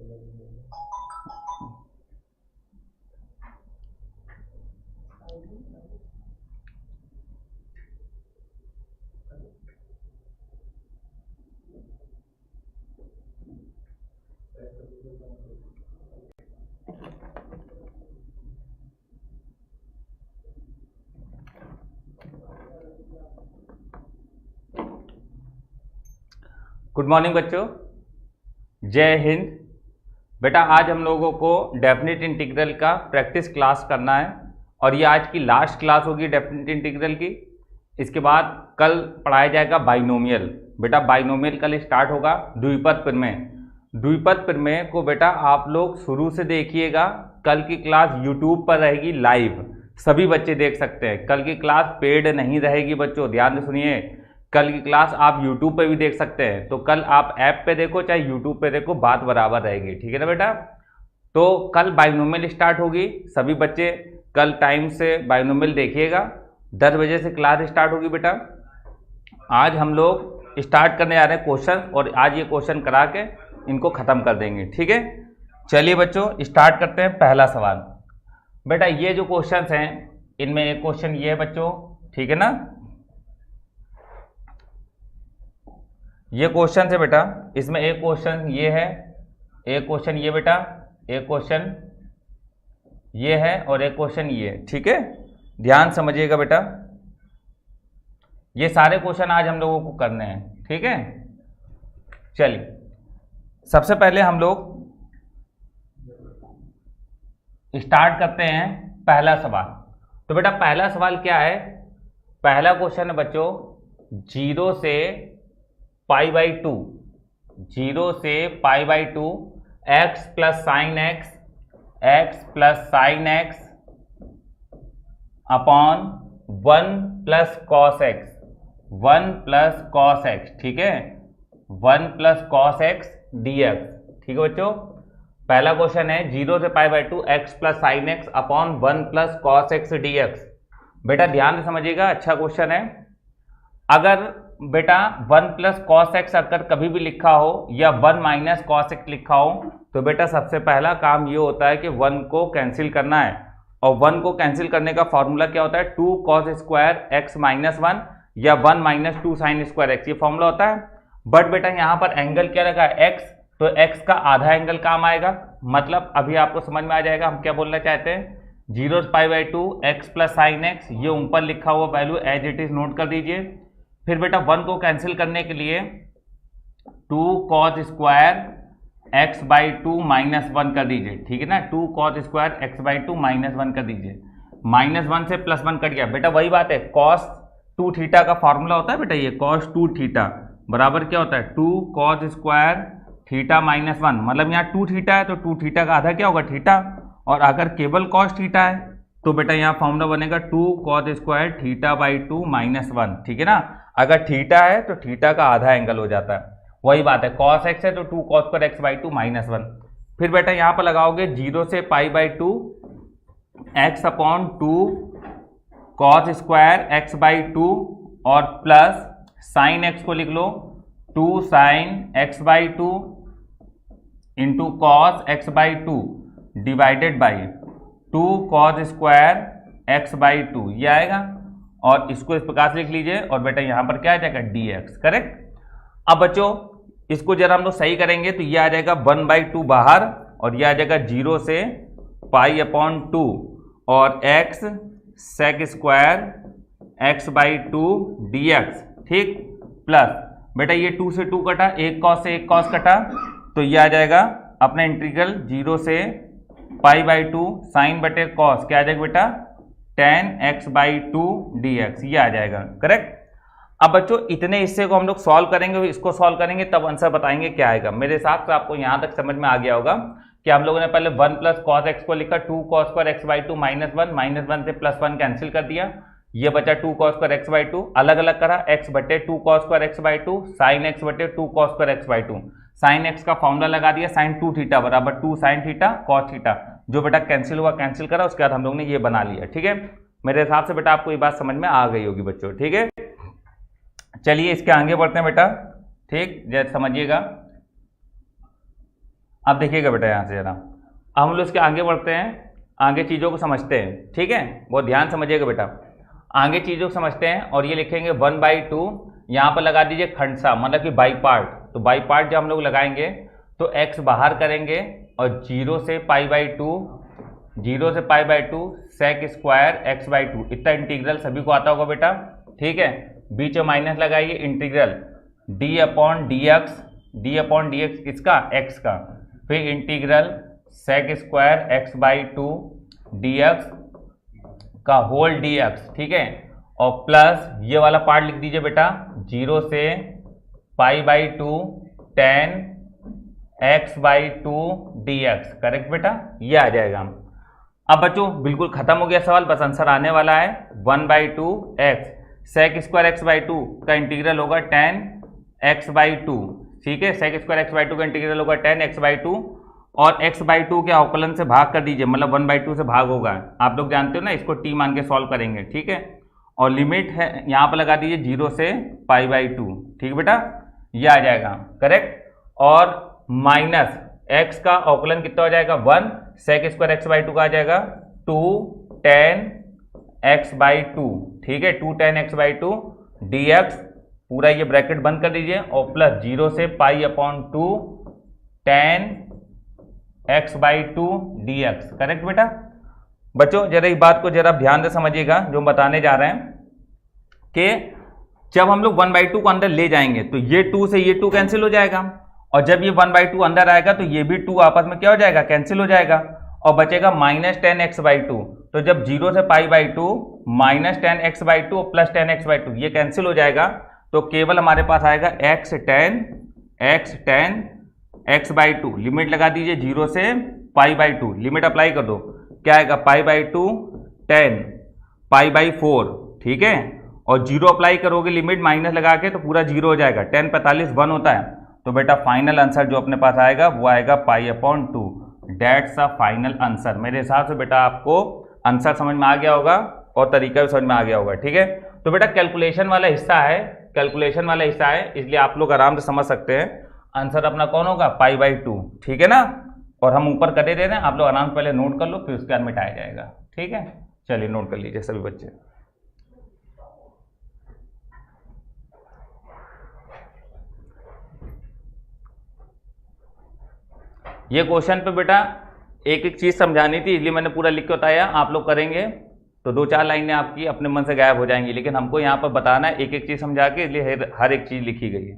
Good morning बच्चों, जय हिंद। बेटा आज हम लोगों को डेफिनेट इंटीग्रल का प्रैक्टिस क्लास करना है और ये आज की लास्ट क्लास होगी डेफिनेट इंटीग्रल की। इसके बाद कल पढ़ाया जाएगा बाइनोमियल। बेटा बाइनोमियल कल स्टार्ट होगा द्विपद प्रमेय। द्विपद प्रमेय को बेटा आप लोग शुरू से देखिएगा। कल की क्लास यूट्यूब पर रहेगी लाइव, सभी बच्चे देख सकते हैं। कल की क्लास पेड नहीं रहेगी बच्चों, ध्यान से सुनिए। कल की क्लास आप YouTube पे भी देख सकते हैं, तो कल आप ऐप पे देखो चाहे YouTube पे देखो, बात बराबर रहेगी, ठीक है ना बेटा। तो कल बाइनोमियल स्टार्ट होगी, सभी बच्चे कल टाइम से बाइनोमियल देखिएगा। 10 बजे से क्लास स्टार्ट होगी बेटा। आज हम लोग स्टार्ट करने जा रहे हैं क्वेश्चन, और आज ये क्वेश्चन करा के इनको ख़त्म कर देंगे, ठीक है। चलिए बच्चों स्टार्ट करते हैं। पहला सवाल बेटा, ये जो क्वेश्चन हैं इनमें एक क्वेश्चन ये है बच्चों, ठीक है ना। ये क्वेश्चन है बेटा, इसमें एक क्वेश्चन ये है, एक क्वेश्चन ये बेटा, एक क्वेश्चन ये है और एक क्वेश्चन ये, ठीक है। ध्यान समझिएगा बेटा, ये सारे क्वेश्चन आज हम लोगों को करने हैं, ठीक है। चलिए सबसे पहले हम लोग स्टार्ट करते हैं पहला सवाल। तो बेटा पहला सवाल क्या है, पहला क्वेश्चन है बच्चों 0 से π/2, 0 से π/2 x plus sine x, x plus sign x upon 1 plus cos x, 1 plus cos x, ठीक है, 1 प्लस कॉस एक्स dx, ठीक है बच्चों। पहला क्वेश्चन है 0 से π/2 x plus sign x upon 1 plus cos x dx। बेटा ध्यान से समझिएगा, अच्छा क्वेश्चन है। अगर बेटा 1 प्लस कॉस एक्स अगर कभी भी लिखा हो या 1 माइनस कॉस एक्स लिखा हो, तो बेटा सबसे पहला काम ये होता है कि 1 को कैंसिल करना है। और 1 को कैंसिल करने का फॉर्मूला क्या होता है, 2 कॉस स्क्वायर एक्स माइनस 1 या 1 माइनस 2 साइन स्क्वायर एक्स, ये फॉर्मूला होता है। बट बेटा यहाँ पर एंगल क्या रखा है, एक्स, तो एक्स का आधा एंगल काम आएगा। मतलब अभी आपको समझ में आ जाएगा हम क्या बोलना चाहते हैं। 0 से π/2 एक्स प्लस साइन एक्स, ये ऊपर लिखा हुआ value as it is note कर दीजिए। फिर बेटा 1 को कैंसिल करने के लिए 2 कॉस स्क्वायर x/2 माइनस 1 कर दीजिए, ठीक है ना। 2 कॉस स्क्वायर x/2 माइनस 1 कर दीजिए। -1 से +1 कट गया बेटा, वही बात है, cos 2 थीटा का फॉर्मूला होता है बेटा, ये cos 2 थीटा बराबर क्या होता है 2 कॉस स्क्वायर थीटा माइनस 1। मतलब यहाँ 2 थीटा है तो 2 थीटा का आधा क्या होगा थीटा, और अगर केवल cos थीटा है तो बेटा यहाँ फॉर्मूला बनेगा 2 कॉस स्क्वायर थीटा/2 माइनस 1, ठीक है ना। अगर थीटा है तो थीटा का आधा एंगल हो जाता है, वही बात है। cos x है तो 2 cos स्क्वायर x/2 माइनस 1। फिर बेटा यहाँ पर लगाओगे 0 से π/2 x upon 2 cos square x/2 और प्लस साइन x को लिख लो 2 sine x/2 into cos x/2 divided by 2 cos square x/2, ये आएगा। और इसको इस प्रकार से लिख लीजिए, और बेटा यहाँ पर क्या आ जाएगा dx, करेक्ट। अब बच्चों इसको जरा हम लोग सही करेंगे तो ये आ जाएगा 1/2 बाहर, और ये आ जाएगा 0 से π/2 और x sec square x/2 dx, ठीक, प्लस बेटा ये 2 से 2 कटा, एक कॉस से एक कॉस कटा, तो ये आ जाएगा अपना इंटीग्रल 0 से π/2 साइन बटे कॉस, क्या आ जाएगा बेटा tan x/2 dx, ये आ जाएगा, करेक्ट। अब बच्चों इतने हिस्से को हम लोग सॉल्व करेंगे, इसको सॉल्व करेंगे तब आंसर बताएंगे क्या आएगा। मेरे हिसाब से आपको यहाँ तक समझ में आ गया होगा कि हम लोगों ने पहले 1 प्लस कॉस एक्स को लिखा 2 cos square x/2 minus 1, minus 1 से +1 कैंसिल कर दिया, ये बचा 2 cos स्क्वायर x/2, अलग अलग करा x बटे 2 cos square x/2 sine x बटे 2 cos square x/2, sine x का फॉर्मूला लगा दिया साइन 2 थीटा बराबर 2 साइन थीटा cos थीटा, जो बेटा कैंसिल हुआ कैंसिल करा, उसके बाद हम लोग ने ये बना लिया, ठीक है। मेरे हिसाब से बेटा आपको ये बात समझ में आ गई होगी बच्चों, ठीक है। चलिए इसके आगे बढ़ते हैं बेटा, ठीक, जैसे समझिएगा। अब देखिएगा बेटा यहाँ से जरा, अब हम लोग इसके आगे बढ़ते हैं, आगे चीज़ों को समझते हैं, ठीक है, बहुत ध्यान समझिएगा बेटा। आगे चीज़ों को समझते हैं और ये लिखेंगे 1/2, यहाँ पर लगा दीजिए खंडसा, मतलब कि बाई पार्ट। तो बाई पार्ट जब हम लोग लगाएंगे तो x बाहर करेंगे और 0 से π/2, 0 से π/2 sec स्क्वायर x/2, इतना इंटीग्रल सभी को आता होगा बेटा, ठीक है। बीच में माइनस लगाइए, इंटीग्रल d/dx किसका, x का, फिर integral sec square x/2 dx का होल dx, ठीक है, और प्लस ये वाला पार्ट लिख दीजिए बेटा 0 से π/2 tan x/2 dx, करेक्ट बेटा, ये आ जाएगा। अब बच्चों बिल्कुल खत्म हो गया सवाल, बस आंसर आने वाला है 1/2 x sec स्क्वायर x/2 का इंटीग्रल होगा tan x/2, ठीक है, sec स्क्वायर x/2 का इंटीग्रल होगा tan x/2 और x/2 के अवकलन से भाग कर दीजिए, मतलब 1/2 से भाग होगा, आप लोग जानते हो ना, इसको t मान के सॉल्व करेंगे, ठीक है, और लिमिट है यहाँ पर लगा दीजिए 0 से π/2, ठीक बेटा, ये आ जाएगा करेक्ट। और माइनस x का अवकलन कितना हो जाएगा 1 sec स्क्वायर x/2 का आ जाएगा 2 tan x/2, ठीक है, 2 tan x/2 dx, पूरा ये ब्रैकेट बंद कर दीजिए और प्लस 0 से π/2 tan x/2 dx, करेक्ट बेटा। बच्चों जरा इस बात को जरा ध्यान से समझिएगा जो हम बताने जा रहे हैं कि जब हम लोग 1/2 को अंदर ले जाएंगे तो ये 2 से ये 2 कैंसिल हो जाएगा, और जब ये 1/2 अंदर आएगा तो ये भी 2 आपस में क्या हो जाएगा, कैंसिल हो जाएगा, और बचेगा -tan x/2। तो जब 0 से π/2 -tan x/2 और +tan x/2 ये कैंसिल हो जाएगा, तो केवल हमारे पास आएगा x tan x/2, लिमिट लगा दीजिए 0 से π/2, लिमिट अप्लाई कर दो, क्या आएगा π/2 tan π/4, ठीक है, और 0 अप्लाई करोगे लिमिट माइनस लगा के तो पूरा 0 हो जाएगा, tan 45 1 होता है, तो बेटा फाइनल आंसर जो अपने पास आएगा वो आएगा π/2, डेट्स अ फाइनल आंसर। मेरे हिसाब से बेटा आपको आंसर समझ में आ गया होगा और तरीका भी समझ में आ गया होगा, ठीक है। तो बेटा कैलकुलेशन वाला हिस्सा है, कैलकुलेशन वाला हिस्सा है, इसलिए आप लोग आराम से समझ सकते हैं, आंसर अपना कौन होगा π/2, ठीक है ना, और हम ऊपर करे दे रहे हैं, आप लोग आराम से पहले नोट कर लो, फिर उसके बाद मिटाया जाएगा, ठीक है। चलिए नोट कर लीजिए सभी बच्चे। ये क्वेश्चन पे बेटा एक एक चीज समझानी थी, इसलिए मैंने पूरा लिख के बताया, आप लोग करेंगे तो 2-4 लाइनें आपकी अपने मन से गायब हो जाएंगी, लेकिन हमको यहाँ पर बताना है एक एक चीज समझा के, इसलिए हर एक चीज लिखी गई है।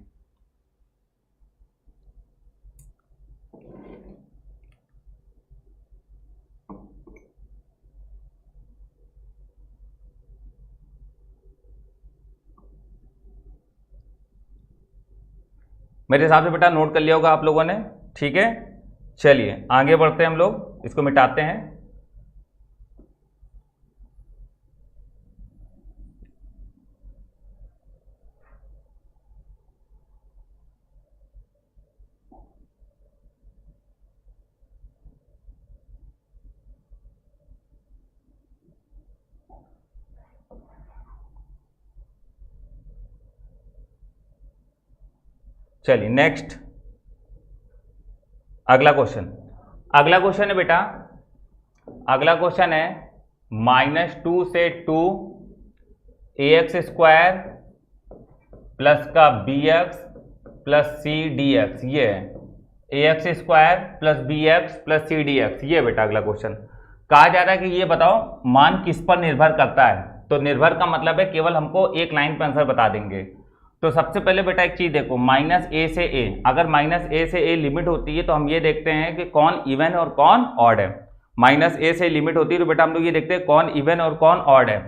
मेरे हिसाब से बेटा नोट कर लिया होगा आप लोगों ने, ठीक है। चलिए आगे बढ़ते हैं, हम लोग इसको मिटाते हैं। चलिए नेक्स्ट अगला क्वेश्चन, अगला क्वेश्चन है बेटा, अगला क्वेश्चन है -2 से 2 ax स्क्वायर प्लस का bx प्लस c dx, ये है ax square plus bx plus c dx, ये बेटा अगला क्वेश्चन। कहा जा रहा है कि ये बताओ मान किस पर निर्भर करता है, तो निर्भर का मतलब है केवल हमको एक लाइन पर आंसर बता देंगे। तो सबसे पहले बेटा एक चीज देखो, -a से a, अगर -a से a लिमिट होती है तो हम ये देखते हैं कि कौन इवन है और कौन ऑड है। -a से लिमिट होती है तो बेटा हम लोग ये देखते हैं कौन इवन और कौन ऑड है।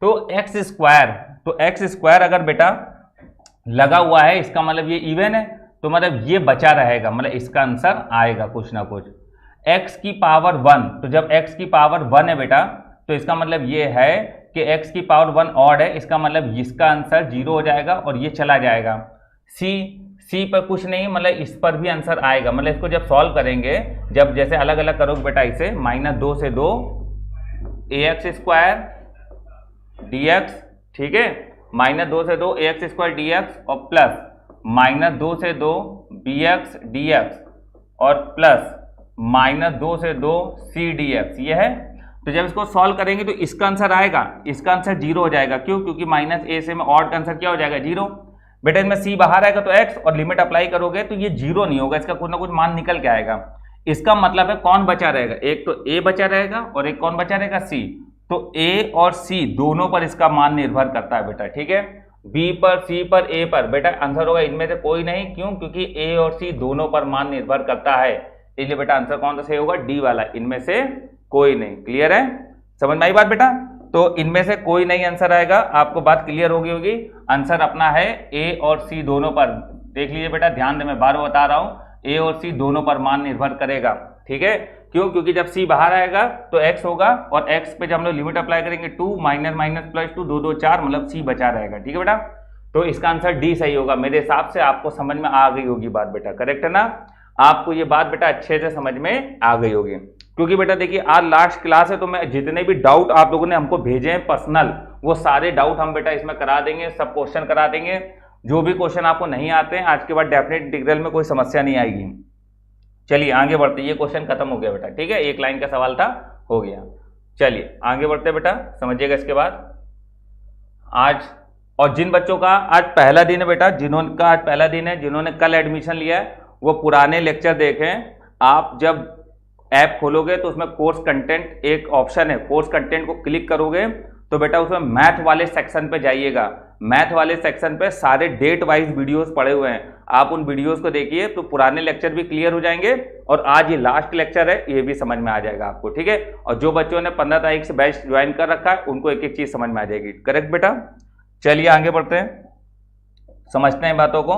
तो x स्क्वायर, तो x स्क्वायर अगर बेटा लगा हुआ है इसका मतलब ये इवन है, तो मतलब ये बचा रहेगा, मतलब इसका आंसर आएगा कुछ ना कुछ। x की पावर 1, तो जब x की पावर 1 है बेटा तो इसका मतलब ये है कि x की पावर 1 ऑड है, इसका मतलब इसका आंसर 0 हो जाएगा और ये चला जाएगा। c पर कुछ नहीं, मतलब इस पर भी आंसर आएगा, मतलब इसको जब सॉल्व करेंगे, जब जैसे अलग अलग करोगे बेटा इसे, -2 से 2 ax स्क्वायर dx, ठीक है, -2 से 2 ax स्क्वायर dx और प्लस -2 से 2 bx dx और प्लस -2 से 2 सी डी एक्स, ये है। तो जब इसको सॉल्व करेंगे तो इसका आंसर आएगा, इसका आंसर 0 हो जाएगा। क्यों? क्योंकि -a से में ऑड का आंसर क्या हो जाएगा? 0। बेटा इनमें c बाहर आएगा तो x, और लिमिट अप्लाई करोगे तो ये 0 नहीं होगा, इसका कुछ ना कुछ मान निकल के आएगा। इसका मतलब है कौन बचा रहेगा? एक तो a बचा रहेगा और एक कौन बचा रहेगा? c। तो a और c दोनों पर इसका मान निर्भर करता है बेटा, ठीक है। b पर, c पर, a पर, बेटा आंसर होगा इनमें से कोई नहीं। क्यों? क्योंकि a और c दोनों पर मान निर्भर करता है, इसलिए बेटा आंसर कौन सा सही होगा? डी वाला, इनमें से कोई नहीं। क्लियर है? समझ में आई बात बेटा? तो इनमें से कोई नहीं आंसर आएगा, आपको बात क्लियर होगी होगी। आंसर अपना है ए और सी दोनों पर। देख लीजिए बेटा, ध्यान से मैं बार बता रहा हूं, ए और सी दोनों पर मान निर्भर करेगा, ठीक है। क्यों? क्योंकि जब सी बाहर आएगा तो एक्स होगा, और एक्स पे जब हम लोग लिमिट अप्लाई करेंगे 2 - +2 2 2 4, मतलब सी बचा रहेगा, ठीक है बेटा। तो इसका आंसर डी सही होगा मेरे हिसाब से। आपको समझ में आ गई होगी बात बेटा, करेक्ट है ना? आपको ये बात बेटा अच्छे से समझ में आ गई होगी। क्योंकि बेटा देखिए आज लास्ट क्लास है, तो मैं जितने भी डाउट आप लोगों ने हमको भेजे हैं पर्सनल, वो सारे डाउट हम बेटा इसमें करा देंगे, सब क्वेश्चन करा देंगे। जो भी क्वेश्चन आपको नहीं आते हैं आज के बाद डेफिनेट इंटीग्रल में कोई समस्या नहीं आएगी। चलिए आगे बढ़ते, ये क्वेश्चन खत्म हो गया बेटा, ठीक है। एक लाइन का सवाल था, हो गया। चलिए आगे बढ़ते बेटा, समझिएगा इसके बाद आज। और जिन बच्चों का आज पहला दिन है बेटा, जिन्होंने आज पहला दिन है, जिन्होंने कल एडमिशन लिया है, वो पुराने लेक्चर देखें। आप जब ऐप खोलोगे तो उसमें कोर्स कंटेंट एक ऑप्शन है, कोर्स कंटेंट को क्लिक करोगे तो बेटा उसमें मैथ वाले सेक्शन पे जाइएगा। मैथ वाले सेक्शन पे सारे डेट वाइज वीडियोस पड़े हुए हैं, आप उन वीडियोस को देखिए तो पुराने लेक्चर भी क्लियर हो जाएंगे, और आज ये लास्ट लेक्चर है ये भी समझ में आ जाएगा आपको, ठीक है। और जो बच्चों ने 15 तारीख से बैच ज्वाइन कर रखा है उनको एक एक चीज समझ में आ जाएगी, करेक्ट बेटा। चलिए आगे बढ़ते हैं, समझते हैं बातों को।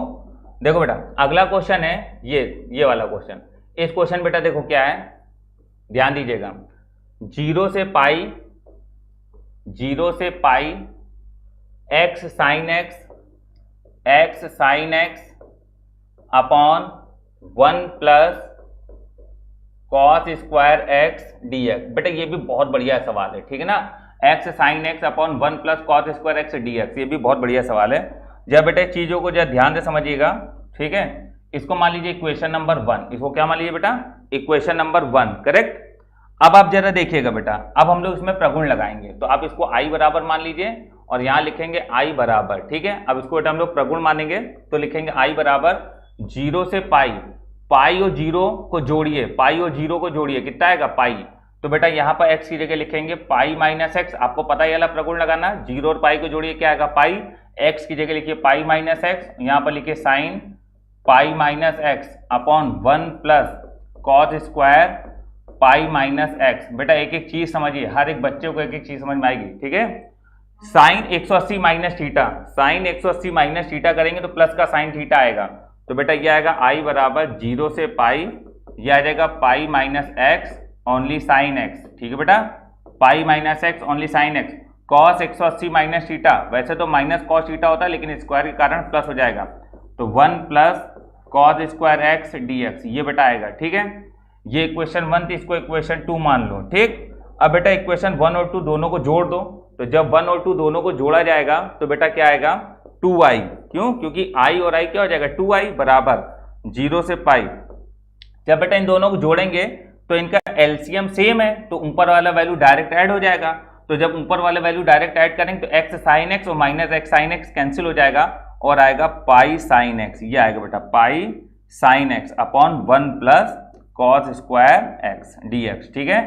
देखो बेटा अगला क्वेश्चन है ये वाला क्वेश्चन। इस क्वेश्चन बेटा देखो क्या है, ध्यान दीजिएगा। 0 से पाई x sin x upon 1 plus cos square x dx। बेटा ये भी बहुत बढ़िया सवाल है, ठीक है ना। x sin x upon 1 plus cos square x dx, ये भी बहुत बढ़िया सवाल है। जब बेटा चीजों को जब ध्यान से समझिएगा, ठीक है। इसको मान लीजिए इक्वेशन नंबर 1, इसको क्या मान लीजिए बेटा? Equation number 1, correct. अब आप जरा देखिएगा बेटा, अब हम लोग इसमें प्रगुण लगाएंगे, तो आप इसको i बराबर मान लीजिए और यहां लिखेंगे i बराबर, ठीक है। अब इसको बेटा हम लोग प्रगुण मानेंगे तो लिखेंगे i बराबर 0 से पाई और 0 को जोड़िए, पाई और 0 को जोड़िए, कितना आएगा? पाई। तो बेटा यहाँ पर x की जगह लिखेंगे पाई माइनस एक्स, आपको पता ही वाला प्रगुण लगाना, 0 और पाई को जोड़िए, क्या आएगा? पाई। x की जगह लिखिए पाई माइनस एक्स, यहाँ पर लिखिए sine pi minus x upon 1 plus cos square pi minus x. बेटा एक एक चीज समझिए, हर एक बच्चे को एक एक चीज समझ में आएगी, ठीक है। Sine 180 minus theta, sine 180 minus theta करेंगे तो प्लस का साइन थीटा आएगा, तो बेटा ये आएगा i बराबर 0 से पाई, ये आ जाएगा पाई minus x only sine x, ठीक है बेटा। पाई minus x only sign x. Cos 180 minus theta, वैसे तो माइनस कॉस थीटा होता है लेकिन स्क्वायर के कारण प्लस हो जाएगा, तो 1 plus cos square x dx, ये बेटा आएगा, ठीक है। ये इक्वेशन 1 थी, इसको इक्वेशन 2 मान लो, ठीक। अब बेटा इक्वेशन 1 और 2 दोनों को जोड़ दो, तो जब 1 और 2 दोनों को जोड़ा जाएगा तो बेटा क्या आएगा? 2i। क्यों? क्योंकि i और i क्या हो जाएगा? 2i बराबर 0 से पाई। जब बेटा इन दोनों को जोड़ेंगे तो इनका एलसीएम सेम है, तो ऊपर वाला वैल्यू डायरेक्ट ऐड हो जाएगा। तो जब ऊपर वाला वैल्यू डायरेक्ट ऐड करेंगे तो x साइन एक्स और minus x sine x cancel हो जाएगा और आएगा पाई साइन एक्स, ये आएगा बेटा pi sine x upon 1 plus cos square x dx, ठीक है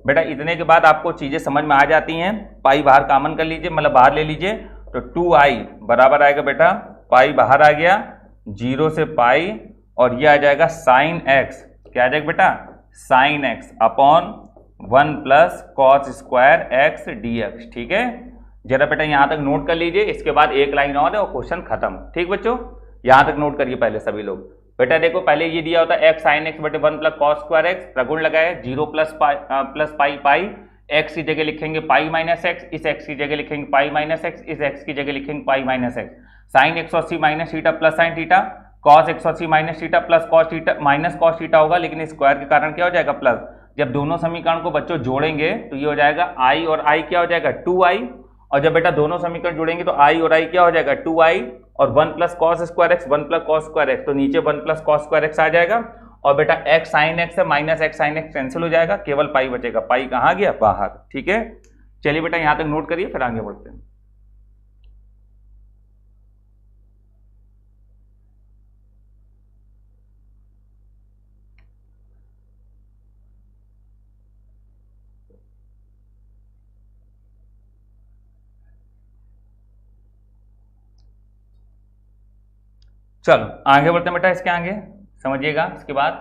बेटा। इतने के बाद आपको चीजें समझ में आ जाती हैं। पाई बाहर कॉमन कर लीजिए, मतलब बाहर ले लीजिए, तो 2i बराबर आएगा बेटा, पाई बाहर आ गया 0 से पाई, और ये आ जाएगा साइन एक्स, क्या आ जाएगा बेटा? Sign x upon 1 plus cos square x dx, ठीक है। जरा बेटा यहां तक नोट कर लीजिए, इसके बाद एक लाइन और है और क्वेश्चन खत्म, ठीक बच्चों। यहां तक नोट करिए पहले सभी लोग। बेटा देखो पहले ये दिया होता है x साइन एक्स बटे 1 प्लस कॉस स्क्वायर एक्स, प्रगुण लगाए 0 प्लस पाई पाई, x की जगह लिखेंगे पाई माइनस एक्स, इस x की जगह लिखेंगे पाई माइनस एक्स, इस x की जगह लिखेंगे pi minus x. Sine 180 minus theta plus sine theta, cos 180 minus theta plus cos theta minus cos theta होगा, लेकिन स्क्वायर के कारण क्या हो जाएगा? प्लस। जब दोनों समीकरण को बच्चों जोड़ेंगे तो ये हो जाएगा i और i क्या हो जाएगा? 2i, और जब बेटा दोनों समीकरण जुड़ेंगे तो i और i क्या हो जाएगा? 2i, और 1 plus cos square x, 1 plus cos square x, तो नीचे 1 प्लस कॉस स्क्वायर एक्स आ जाएगा, और बेटा एक्स साइन एक्स है minus x sine x cancel हो जाएगा, केवल पाई बचेगा। पाई कहाँ गया? बाहर। ठीक है, चलिए बेटा यहां तक नोट करिए, फिर आगे बढ़ते हैं। चलो आगे बढ़ते हैं बेटा, इसके आगे समझिएगा। इसके बाद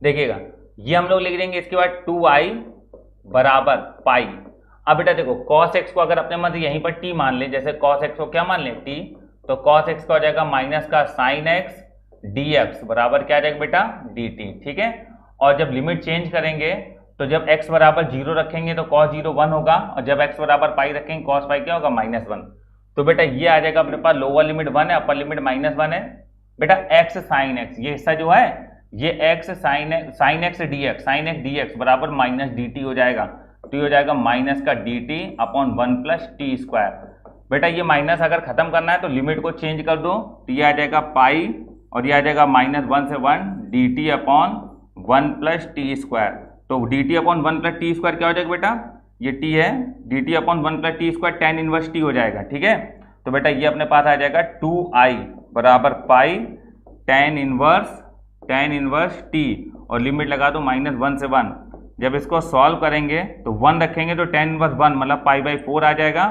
देखिएगा, ये हम लोग लिख देंगे। इसके बाद 2i बराबर पाई। अब बेटा देखो, cos x को अगर अपने मत यहीं पर t मान लें, जैसे cos x को क्या मान लें? t, तो cos x का हो जाएगा माइनस का sin x dx बराबर क्या आ जाएगा बेटा? dt। ठीक है, और जब लिमिट चेंज करेंगे तो जब x बराबर 0 रखेंगे तो cos 0 1 होगा, और जब x बराबर पाई रखेंगे cos पाई क्या होगा? -1। तो बेटा ये आ जाएगा अपने पास, लोअर लिमिट 1 है, अपर लिमिट -1 है। बेटा x sin x, ये हिस्सा जो है ये x sin x dx, sin x dx बराबर माइनस dt हो जाएगा। तो ये हो जाएगा माइनस का dt upon 1 plus T square. बेटा ये माइनस अगर खत्म करना है तो लिमिट को चेंज कर दो, तो ये आ जाएगा पाई और ये आ जाएगा -1 से 1 dt upon 1 plus T square. तो dt upon 1 plus T square क्या हो जाएगा बेटा? ये t है, dt upon 1 plus T square tan inverse t हो जाएगा। ठीक है, तो बेटा ये अपने पास आ जाएगा 2i बराबर पाई tan इनवर्स t, और लिमिट लगा दो -1 से 1। जब इसको सॉल्व करेंगे तो 1 रखेंगे तो tan इनवर्स 1 मतलब पाई/4 आ जाएगा,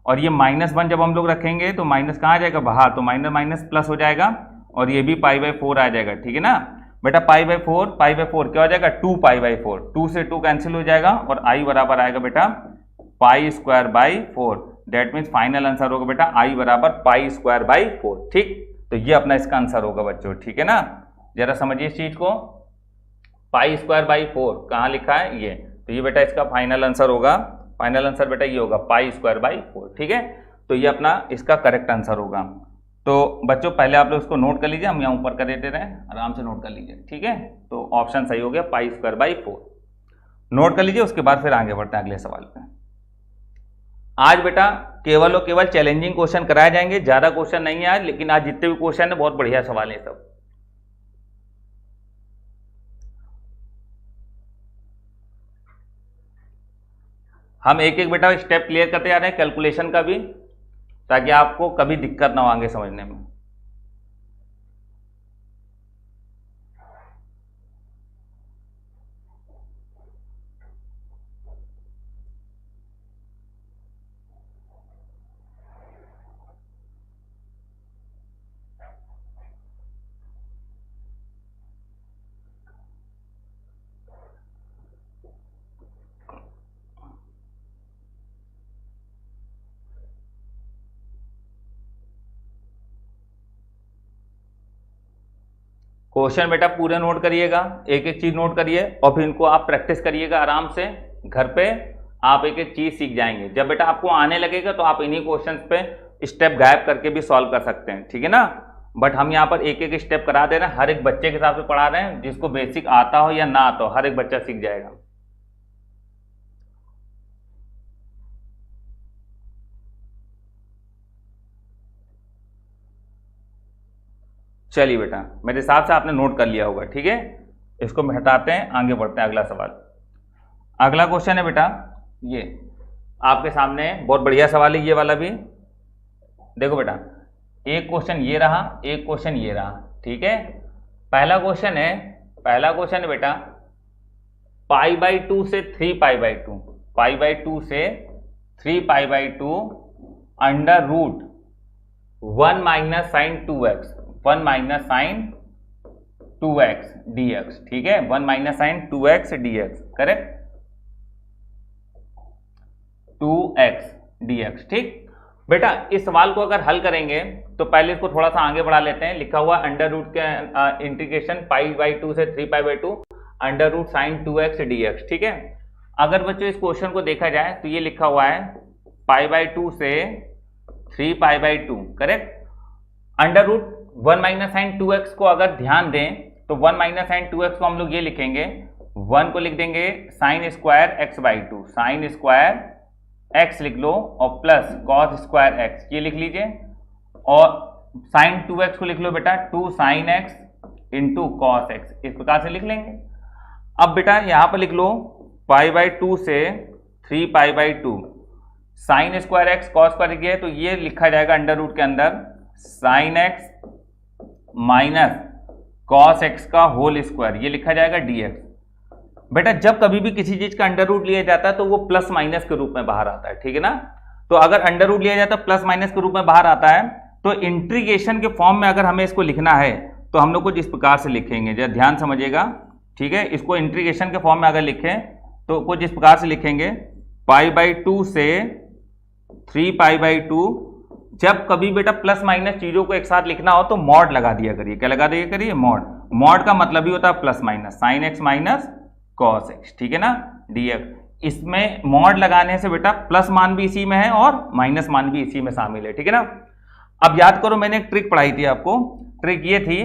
और ये -1 जब हम लोग रखेंगे तो माइनस कहाँ आ जाएगा? बाहर, तो माइनस माइनस प्लस हो जाएगा, और ये भी पाई/4 आ जाएगा। ठीक है ना बेटा, पाई/4 क्या हो जाएगा? 2 2 से 2 कैंसिल हो जाएगा, और i बराबर आएगा बेटा π²/4। दैट मीन्स फाइनल आंसर होगा बेटा i बराबर π²/4। ठीक, तो ये अपना इसका आंसर होगा बच्चों। ठीक है ना, जरा समझिए इस चीज को। π²/4 कहाँ लिखा है? ये, तो ये बेटा इसका फाइनल आंसर होगा। फाइनल आंसर बेटा ये होगा π²/4। ठीक है, तो ये अपना इसका करेक्ट आंसर होगा। तो बच्चों पहले आप लोग इसको नोट कर लीजिए, हम यहाँ ऊपर कर देते रहे, आराम से नोट कर लीजिए। ठीक है, तो ऑप्शन सही हो गया π²/4। नोट कर लीजिए, उसके बाद फिर आगे बढ़ते हैं अगले सवाल पे। आज बेटा केवल और केवल चैलेंजिंग क्वेश्चन कराए जाएंगे, ज्यादा क्वेश्चन नहीं है आज, लेकिन आज जितने भी क्वेश्चन है बहुत बढ़िया सवाल है सब। हम एक एक बेटा स्टेप क्लियर करते जा रहे हैं, कैलकुलेशन का भी, ताकि आपको कभी दिक्कत ना हो आगे समझने में। क्वेश्चन बेटा पूरे नोट करिएगा, एक एक चीज नोट करिए, और फिर इनको आप प्रैक्टिस करिएगा आराम से घर पे। आप एक एक चीज सीख जाएंगे। जब बेटा आपको आने लगेगा तो आप इन्हीं क्वेश्चंस पे स्टेप गायब करके भी सॉल्व कर सकते हैं। ठीक है ना, बट हम यहाँ पर एक एक स्टेप करा दे रहे हैं, हर एक बच्चे के हिसाब से पढ़ा रहे हैं। जिसको बेसिक आता हो या ना आता हो, हर एक बच्चा सीख जाएगा। चलिए बेटा, मेरे हिसाब से आपने नोट कर लिया होगा। ठीक है, इसको हटाते हैं, आगे बढ़ते हैं अगला सवाल। अगला क्वेश्चन है बेटा ये आपके सामने, बहुत बढ़िया सवाल है ये वाला भी। देखो बेटा, एक क्वेश्चन ये रहा, एक क्वेश्चन ये रहा। ठीक है, पहला क्वेश्चन है बेटा π/2 से 3π/2, π/2 से 3π/2 under root 1 minus sine 2x, 1 minus sine 2x dx। ठीक है, 1 minus sine 2x dx, correct, 2x dx। ठीक बेटा, इस सवाल को अगर हल करेंगे तो पहले इसको थोड़ा सा आगे बढ़ा लेते हैं। लिखा हुआ अंडर रूट के इंटीग्रेशन π/2 से 3π/2 under root sine 2x dx। ठीक है, अगर बच्चों इस क्वेश्चन को देखा जाए तो ये लिखा हुआ है π/2 से 3π/2, correct. Under root 1 minus sine 2x को अगर ध्यान दें तो 1 माइनस साइन 2x को हम लोग ये लिखेंगे, 1 को लिख देंगे sine square x/2, sine square x लिख लो, और प्लस कॉस स्क्वायर x, ये लिख लीजिए। और साइन 2x को लिख लो बेटा 2 sin x into cos x, इस प्रकार से लिख लेंगे। अब बेटा यहां पर लिख लो π/2 से 3π/2 sine square x cos square किया है, तो ये लिखा जाएगा अंडर रूट के अंदर sine x minus cos x का होल स्क्वायर, ये लिखा जाएगा dx। बेटा जब कभी भी किसी चीज का अंडर रूट लिया जाता है तो वो प्लस माइनस के रूप में बाहर आता है, ठीक है ना। तो अगर अंडर रूट लिया जाता है प्लस माइनस के रूप में बाहर आता है, तो इंटीग्रेशन के फॉर्म में अगर हमें इसको लिखना है तो हम लोग कुछ इस प्रकार से लिखेंगे, जरा ध्यान समझिएगा, ठीक है। इसको इंटीग्रेशन के फॉर्म में अगर लिखें तो कुछ इस प्रकार से लिखेंगे π/2 से 3π/2। जब कभी बेटा प्लस माइनस चीजों को एक साथ लिखना हो तो मॉड लगा दिया करिए, क्या लगा दिया करिए, मॉड। मॉड का मतलब ही होता है plus minus, sine x minus cos x, ठीक है ना, dx। इसमें मॉड लगाने से बेटा प्लस मान भी इसी में है और माइनस मान भी इसी में शामिल है, ठीक है ना। अब याद करो मैंने एक ट्रिक पढ़ाई थी आपको, ट्रिक ये थी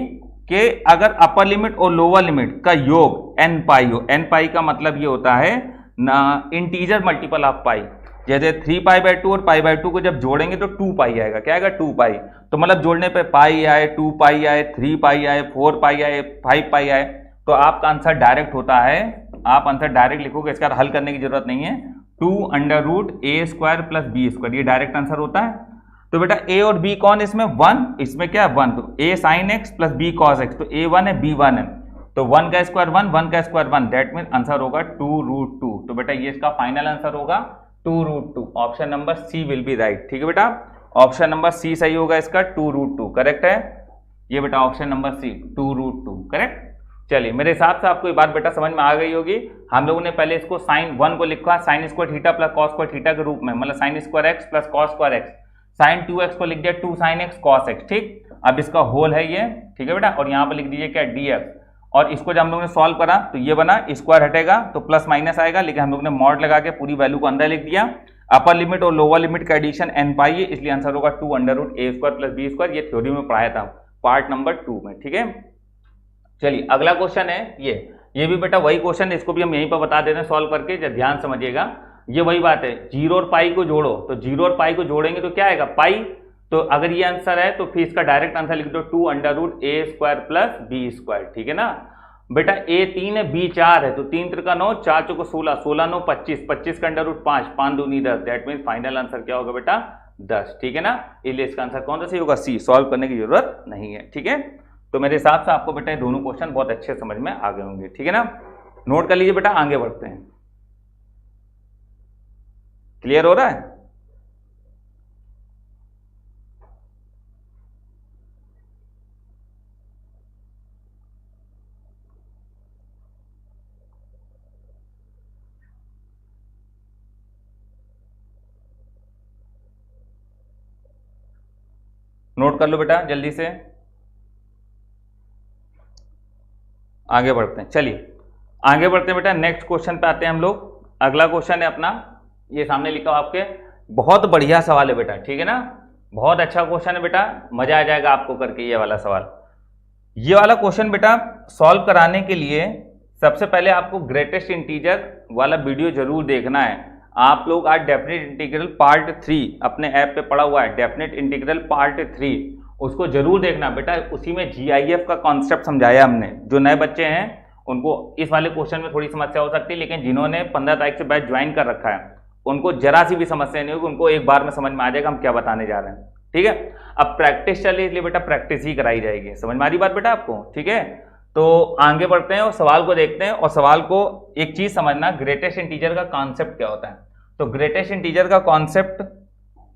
कि अगर अपर लिमिट और लोअर लिमिट का योग n पाई हो, n पाई का मतलब ये होता है ना इंटीजर मल्टीपल ऑफ पाई, जैसे 3π/2 और π/2 को जब जोड़ेंगे तो 2 पाई आएगा, क्या आएगा 2 पाई। तो मतलब जोड़ने पे पाई आए, 2 पाई आए, 3 पाई आए, 4 पाई आए, 5 पाई आए, तो आपका आंसर डायरेक्ट होता है, आप आंसर डायरेक्ट लिखोगे, इसका हल करने की जरूरत नहीं है, 2√a² + b², ये डायरेक्ट आंसर होता है। तो बेटा a और b कौन इसमें 1, इसमें क्या 1, तो a sin x + b cos x, तो a 1 है b 1 है, तो 1 का स्क्वायर 1, 1 का स्क्वायर 1, दैट मीन आंसर होगा 2√2। तो बेटा ये इसका फाइनल आंसर होगा 2√2, option number C will be right, ठीक है बेटा, ऑप्शन नंबर सी सही होगा इसका, 2√2 करेक्ट है ये बेटा, ऑप्शन नंबर सी 2√2 करेक्ट। चलिए मेरे हिसाब से आपको ये बात बेटा समझ में आ गई होगी। हम लोगों ने पहले इसको साइन 1 को लिखा sine square theta plus cos square theta के रूप में, मतलब sine square x plus cos square x, sine 2x को लिख दिया 2 sin x cos x, ठीक। अब इसका होल है ये, ठीक है बेटा, और यहाँ पर लिख दीजिए क्या dx, और इसको जब हम लोगों ने सॉल्व करा तो ये बना, स्क्वायर हटेगा तो प्लस माइनस आएगा, लेकिन हम लोग ने मॉड लगा के पूरी वैल्यू को अंदर लिख दिया। अपर लिमिट और लोअर लिमिट का एडिशन n पाई है, इसलिए आंसर होगा 2√a² + b², ये थ्योरी में पढ़ाया था पार्ट नंबर 2 में, ठीक है। चलिए अगला क्वेश्चन है ये भी बेटा वही क्वेश्चन है, इसको भी हम यहीं पर बता देते हैं सॉल्व करके, जब ध्यान समझिएगा। ये वही बात है, 0 और पाई को जोड़ो, तो 0 और पाई को जोड़ेंगे तो क्या आएगा पाई, तो अगर ये आंसर है तो फिर इसका डायरेक्ट आंसर लिख दो 2√a² + b², ठीक है ना। बेटा a 3 है, b 4 है, तो 3 × 9, 4 × 16, 16 9 25, 25 का अंडर रूट 5, 5 दूनी 10, दैट मीन फाइनल आंसर क्या होगा बेटा 10, ठीक है ना। इसलिए इसका आंसर कौन सा सही होगा, सी, सॉल्व करने की जरूरत नहीं है, ठीक है। तो मेरे हिसाब से आपको बेटा दोनों क्वेश्चन बहुत अच्छे समझ में आ गए होंगे, ठीक है ना। नोट कर लीजिए बेटा, आगे बढ़ते हैं, क्लियर हो रहा है। नोट कर लो बेटा जल्दी से, आगे बढ़ते हैं। चलिए आगे बढ़ते हैं बेटा, नेक्स्ट क्वेश्चन पे आते हैं हम लोग। अगला क्वेश्चन है अपना, ये सामने लिखा हुआ आपके, बहुत बढ़िया सवाल है बेटा, ठीक है ना, बहुत अच्छा क्वेश्चन है बेटा, मजा आ जाएगा आपको करके ये वाला सवाल। ये वाला क्वेश्चन बेटा सॉल्व कराने के लिए सबसे पहले आपको ग्रेटेस्ट इंटीजर वाला वीडियो जरूर देखना है। आप लोग आज डेफिनेट इंटीग्रल पार्ट 3 अपने ऐप पे पढ़ा हुआ है, डेफिनेट इंटीग्रल पार्ट 3, उसको जरूर देखना बेटा, उसी में जीआईएफ का कॉन्सेप्ट समझाया हमने। जो नए बच्चे हैं उनको इस वाले क्वेश्चन में थोड़ी समस्या हो सकती है, लेकिन जिन्होंने 15 तारीख से बैच ज्वाइन कर रखा है उनको जरा सी भी समस्या नहीं होगी, उनको एक बार में समझ में आ जाएगा हम क्या बताने जा रहे हैं, ठीक है। अब प्रैक्टिस चल रही है इसलिए बेटा प्रैक्टिस ही कराई जाएगी, समझ में आ रही बात बेटा आपको, ठीक है। तो आगे बढ़ते हैं और सवाल को देखते हैं, और सवाल को एक चीज समझना, ग्रेटेस्ट इंटीजर का कॉन्सेप्ट क्या होता है। तो ग्रेटेस्ट इंटीजर का कॉन्सेप्ट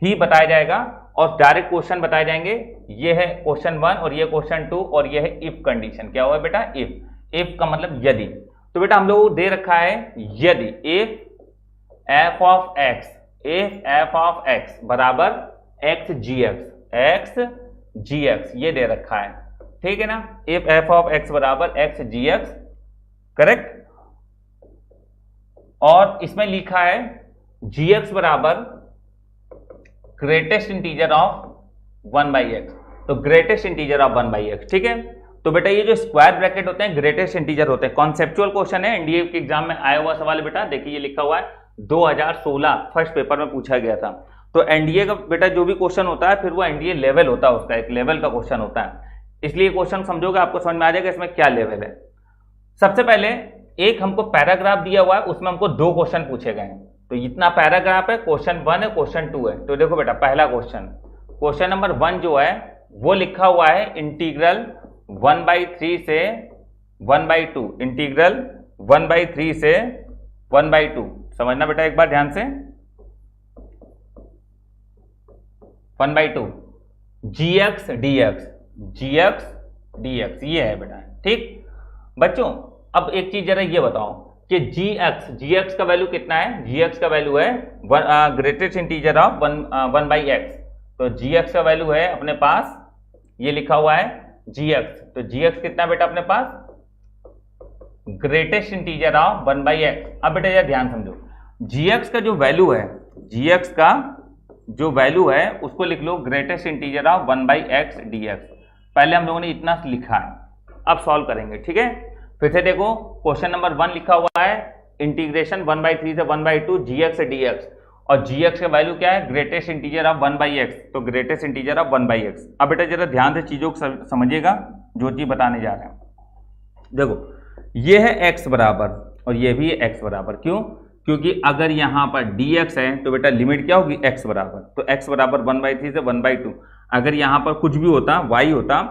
ही बताया जाएगा और डायरेक्ट क्वेश्चन बताए जाएंगे। ये है क्वेश्चन 1 और ये क्वेश्चन 2, और ये है इफ कंडीशन। क्या हुआ बेटा, इफ का मतलब यदि। तो बेटा हम लोग दे रखा है यदि इफ f ऑफ x बराबर x gx, ये दे रखा है, ठीक है ना। इफ f ऑफ x बराबर x gx, करेक्ट। और इसमें लिखा है gx बराबर ग्रेटेस्ट इंटीजर ऑफ 1/x, तो ग्रेटेस्ट इंटीजर ऑफ 1/x, ठीक है। तो बेटा ये जो स्क्वायर ब्रैकेट होते हैं ग्रेटेस्ट इंटीजर होते हैं। कॉन्सेप्चुअल क्वेश्चन है, एनडीए के एग्जाम में आया हुआ सवाल है बेटा, देखिए ये लिखा हुआ है 2016 फर्स्ट पेपर में पूछा गया था। तो एनडीए का बेटा जो भी क्वेश्चन होता है फिर वो एनडीए लेवल होता है, उसका एक लेवल का क्वेश्चन होता है, इसलिए क्वेश्चन समझोगे आपको समझ में आ जाएगा इसमें क्या लेवल है। सबसे पहले एक हमको पैराग्राफ दिया हुआ है, उसमें हमको 2 क्वेश्चन पूछे गए हैं, तो इतना पैराग्राफ है, क्वेश्चन 1 है, क्वेश्चन 2 है। तो देखो बेटा पहला क्वेश्चन नंबर 1 जो है वो लिखा हुआ है इंटीग्रल 1/3 से 1/2, इंटीग्रल 1/3 से 1/2। समझना बेटा एक बार ध्यान से, 1/2 gx dx ये है बेटा, ठीक बच्चों। अब एक चीज जरा ये बताओ कि gx का वैल्यू कितना है, gx का वैल्यू है ग्रेटेस्ट इंटीजर ऑफ 1/x, तो gx का वैल्यू है अपने पास, ये लिखा हुआ है gx, तो gx कितना बेटा अपने पास, ग्रेटेस्ट इंटीजर ऑफ 1/x। अब बेटा यार ध्यान समझो, gx का जो वैल्यू है, gx का जो वैल्यू है उसको लिख लो greatest integer of 1/x dx। पहले हम लोगों ने इतना लिखा है, अब सॉल्व करेंगे, ठीक है। फिर से देखो क्वेश्चन नंबर 1 लिखा हुआ है इंटीग्रेशन 1/3 से 1/2 gx से dx, और gx का वैल्यू क्या है, ग्रेटेस्ट इंटीजर ऑफ 1/x, तो ग्रेटेस्ट इंटीजर ऑफ 1/x। अब बेटा जरा ध्यान से चीजों को समझिएगा जो चीज बताने जा रहे हैं। देखो ये है x बराबर और ये भी है x बराबर, क्यों, क्योंकि अगर यहां पर dx है तो बेटा लिमिट क्या होगी x बराबर, तो x बराबर 1/3 से 1/2। अगर यहां पर कुछ भी होता y होता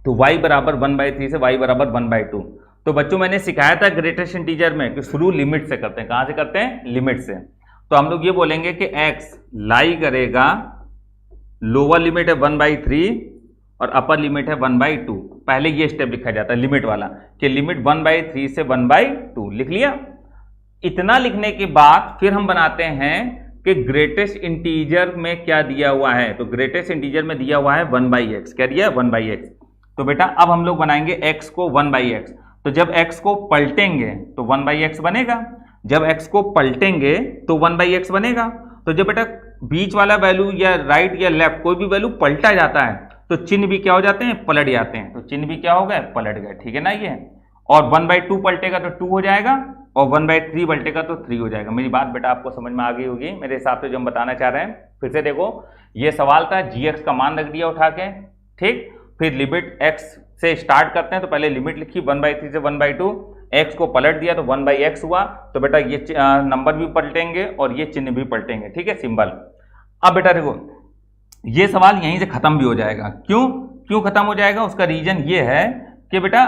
तो y बराबर 1/3 से y बराबर 1/2। तो बच्चों मैंने सिखाया था ग्रेटेस्ट इंटीजर में कि शुरू लिमिट से करते हैं, कहां से करते हैं, लिमिट से। तो हम लोग ये बोलेंगे कि x लाई करेगा, लोअर लिमिट है 1/3 और अपर लिमिट है 1/2। पहले ये स्टेप लिखा जाता है लिमिट वाला कि लिमिट 1/3 से 1/2, लिख लिया। इतना लिखने के बाद फिर हम बनाते हैं कि ग्रेटेस्ट इंटीजर में क्या दिया हुआ है, तो ग्रेटेस्ट इंटीजर में दिया हुआ है 1/x, क्या दिया है 1/x। तो बेटा अब हम लोग बनाएंगे x को 1/x, तो जब x को पलटेंगे तो 1/x बनेगा, जब x को पलटेंगे तो 1/x बनेगा। तो जब बेटा बीच वाला वैल्यू या राइट या लेफ्ट कोई भी वैल्यू पलटा जाता है तो चिन्ह भी क्या हो जाते हैं, पलट जाते हैं, तो चिन्ह भी क्या हो गए, पलट गए, ठीक है ना ये। और 1/2 पलटेगा तो 2 हो जाएगा और 1/3 पलटेगा तो 3 हो जाएगा। मेरी बात बेटा आपको समझ में आ गई होगी मेरे हिसाब से जो हम बताना चाह रहे हैं। फिर से देखो ये सवाल था, gx का मान रख दिया उठा के, ठीक, फिर लिमिट x से स्टार्ट करते हैं, तो पहले लिमिट लिखी 1/3 से 1/2, x को पलट दिया तो 1/x हुआ, तो बेटा ये नंबर भी पलटेंगे और ये चिन्ह भी पलटेंगे, ठीक है, सिंबल। अब बेटा देखो ये सवाल यहीं से खत्म भी हो जाएगा, क्यों खत्म हो जाएगा, उसका रीजन ये है कि बेटा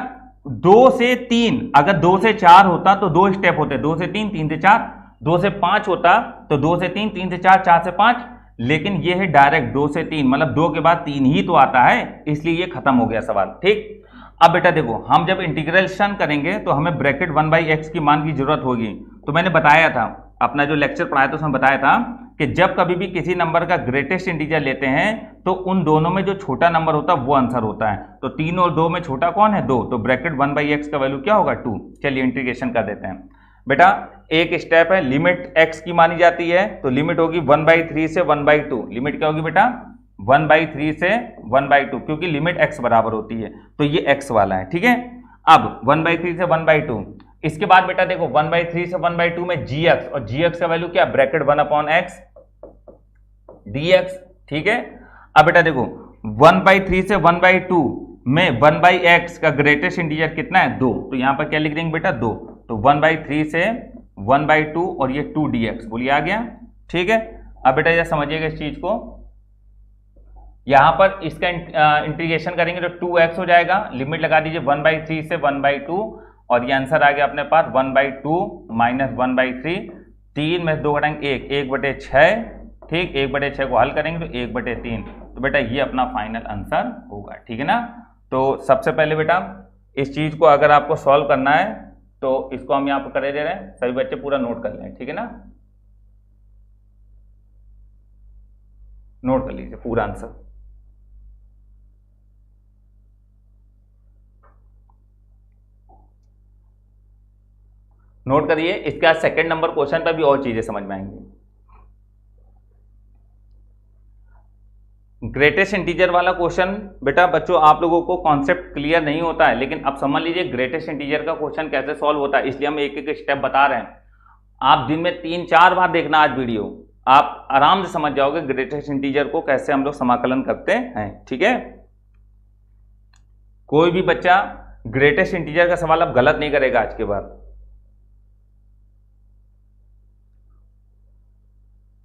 2 से 3, अगर 2 से 4 होता तो 2 स्टेप होते, 2 से 3, 3 से 4, 2 से 5 होता तो 2 से 3, 3 से 4, 4 से 5, लेकिन ये है डायरेक्ट 2 से 3, मतलब 2 के बाद 3 ही तो आता है, इसलिए ये खत्म हो गया सवाल, ठीक। अब बेटा देखो हम जब इंटीग्रेशन करेंगे तो हमें ब्रैकेट 1/x की मान की जरूरत होगी। तो मैंने बताया था, अपना जो लेक्चर पढ़ाया था उसमें बताया था कि जब कभी भी किसी नंबर का ग्रेटेस्ट इंटीजर लेते हैं तो उन दोनों में जो छोटा नंबर होता है वो आंसर होता है। तो 3 और 2 में छोटा कौन है, 2, तो ब्रैकेट 1/x का वैल्यू क्या होगा, 2। चलिए इंटीग्रेशन कर देते हैं। बेटा एक स्टेप है, लिमिट x की मानी जाती है, तो लिमिट होगी 1/3 से 1/2। लिमिट क्या होगी बेटा, 1/3 से 1/2, क्योंकि लिमिट x बराबर होती है, तो ये x वाला है, ठीक है। अब 1/3 से 1/2, इसके बाद बेटा देखो 1/3 से 1/2 में gx, और gx का वैल्यू क्या, ब्रैकेट 1/x dx, ठीक है। अब बेटा देखो 1/3 से 1/2 में 1/x का ग्रेटेस्ट इंटीजर कितना है, 2, तो यहां पर क्या लिख देंगे बेटा, 2, तो 1/3 से 1/2 और ये 2 dx, बोलिए आ गया, ठीक है। अब बेटा ये समझिएगा इस चीज को, यहां पर इसका इंटीग्रेशन करेंगे तो 2x हो जाएगा, लिमिट लगा दीजिए 1/3 से 1/2 और ये आंसर आ गया अपने पास 1/2 माइनस 1/3, 3 में 2 घटाएंगे 1, 1/6, ठीक, 1/6 को हल करेंगे तो 1/3, तो बेटा ये अपना फाइनल आंसर होगा, ठीक है ना। तो सबसे पहले बेटा इस चीज को अगर आपको सॉल्व करना है तो इसको हम यहाँ पर कर दे रहे हैं, सभी बच्चे पूरा नोट कर लें, ठीक है ना, नोट कर लीजिए पूरा आंसर। नोट करिए, इसके बाद सेकंड नंबर क्वेश्चन पर भी और चीजें समझ में आएंगी। ग्रेटेस्ट इंटीजर वाला क्वेश्चन बेटा बच्चों आप लोगों को कॉन्सेप्ट क्लियर नहीं होता है, लेकिन अब समझ लीजिए ग्रेटेस्ट इंटीजर का क्वेश्चन कैसे सॉल्व होता है, इसलिए हम एक एक स्टेप बता रहे हैं। आप दिन में 3-4 बार देखना आज वीडियो, आप आराम से समझ जाओगे ग्रेटेस्ट इंटीजर को कैसे हम लोग समाकलन करते हैं। ठीक है, कोई भी बच्चा ग्रेटेस्ट इंटीजर का सवाल अब गलत नहीं करेगा आज के बाद।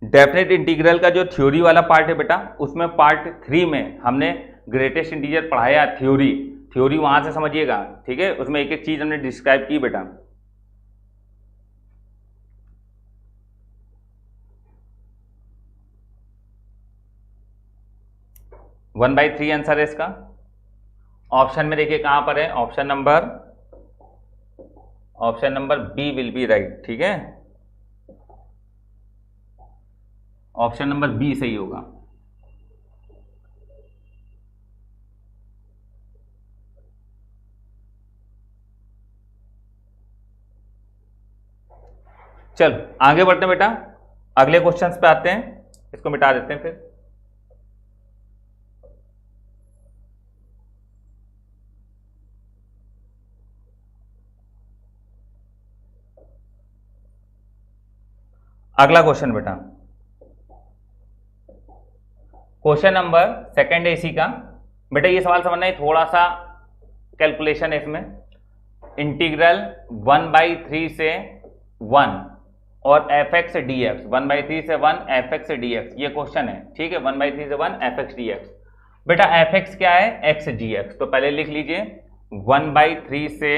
डेफिनेट इंटीग्रल का जो थ्योरी वाला पार्ट है बेटा, उसमें पार्ट 3 में हमने ग्रेटेस्ट इंटीजर पढ़ाया, थ्योरी वहां से समझिएगा। ठीक है, उसमें एक एक चीज हमने डिस्क्राइब की बेटा। वन बाई थ्री आंसर है इसका। ऑप्शन में देखिए कहां पर है, option number B will be right. ठीक है, ऑप्शन नंबर बी सही होगा। चल आगे बढ़ते हैं बेटा, अगले क्वेश्चंस पे आते हैं। इसको मिटा देते हैं फिर। अगला क्वेश्चन बेटा, क्वेश्चन नंबर सेकंड एसी का। बेटा ये सवाल समझना है, थोड़ा सा कैलकुलेशन है इसमें। इंटीग्रल 1/3 से 1 और fx dx, 1/3 से 1 fx dx, ये क्वेश्चन है। ठीक है, 1/3 से 1 fx dx। बेटा fx क्या है, x gx, तो पहले लिख लीजिए 1/3 से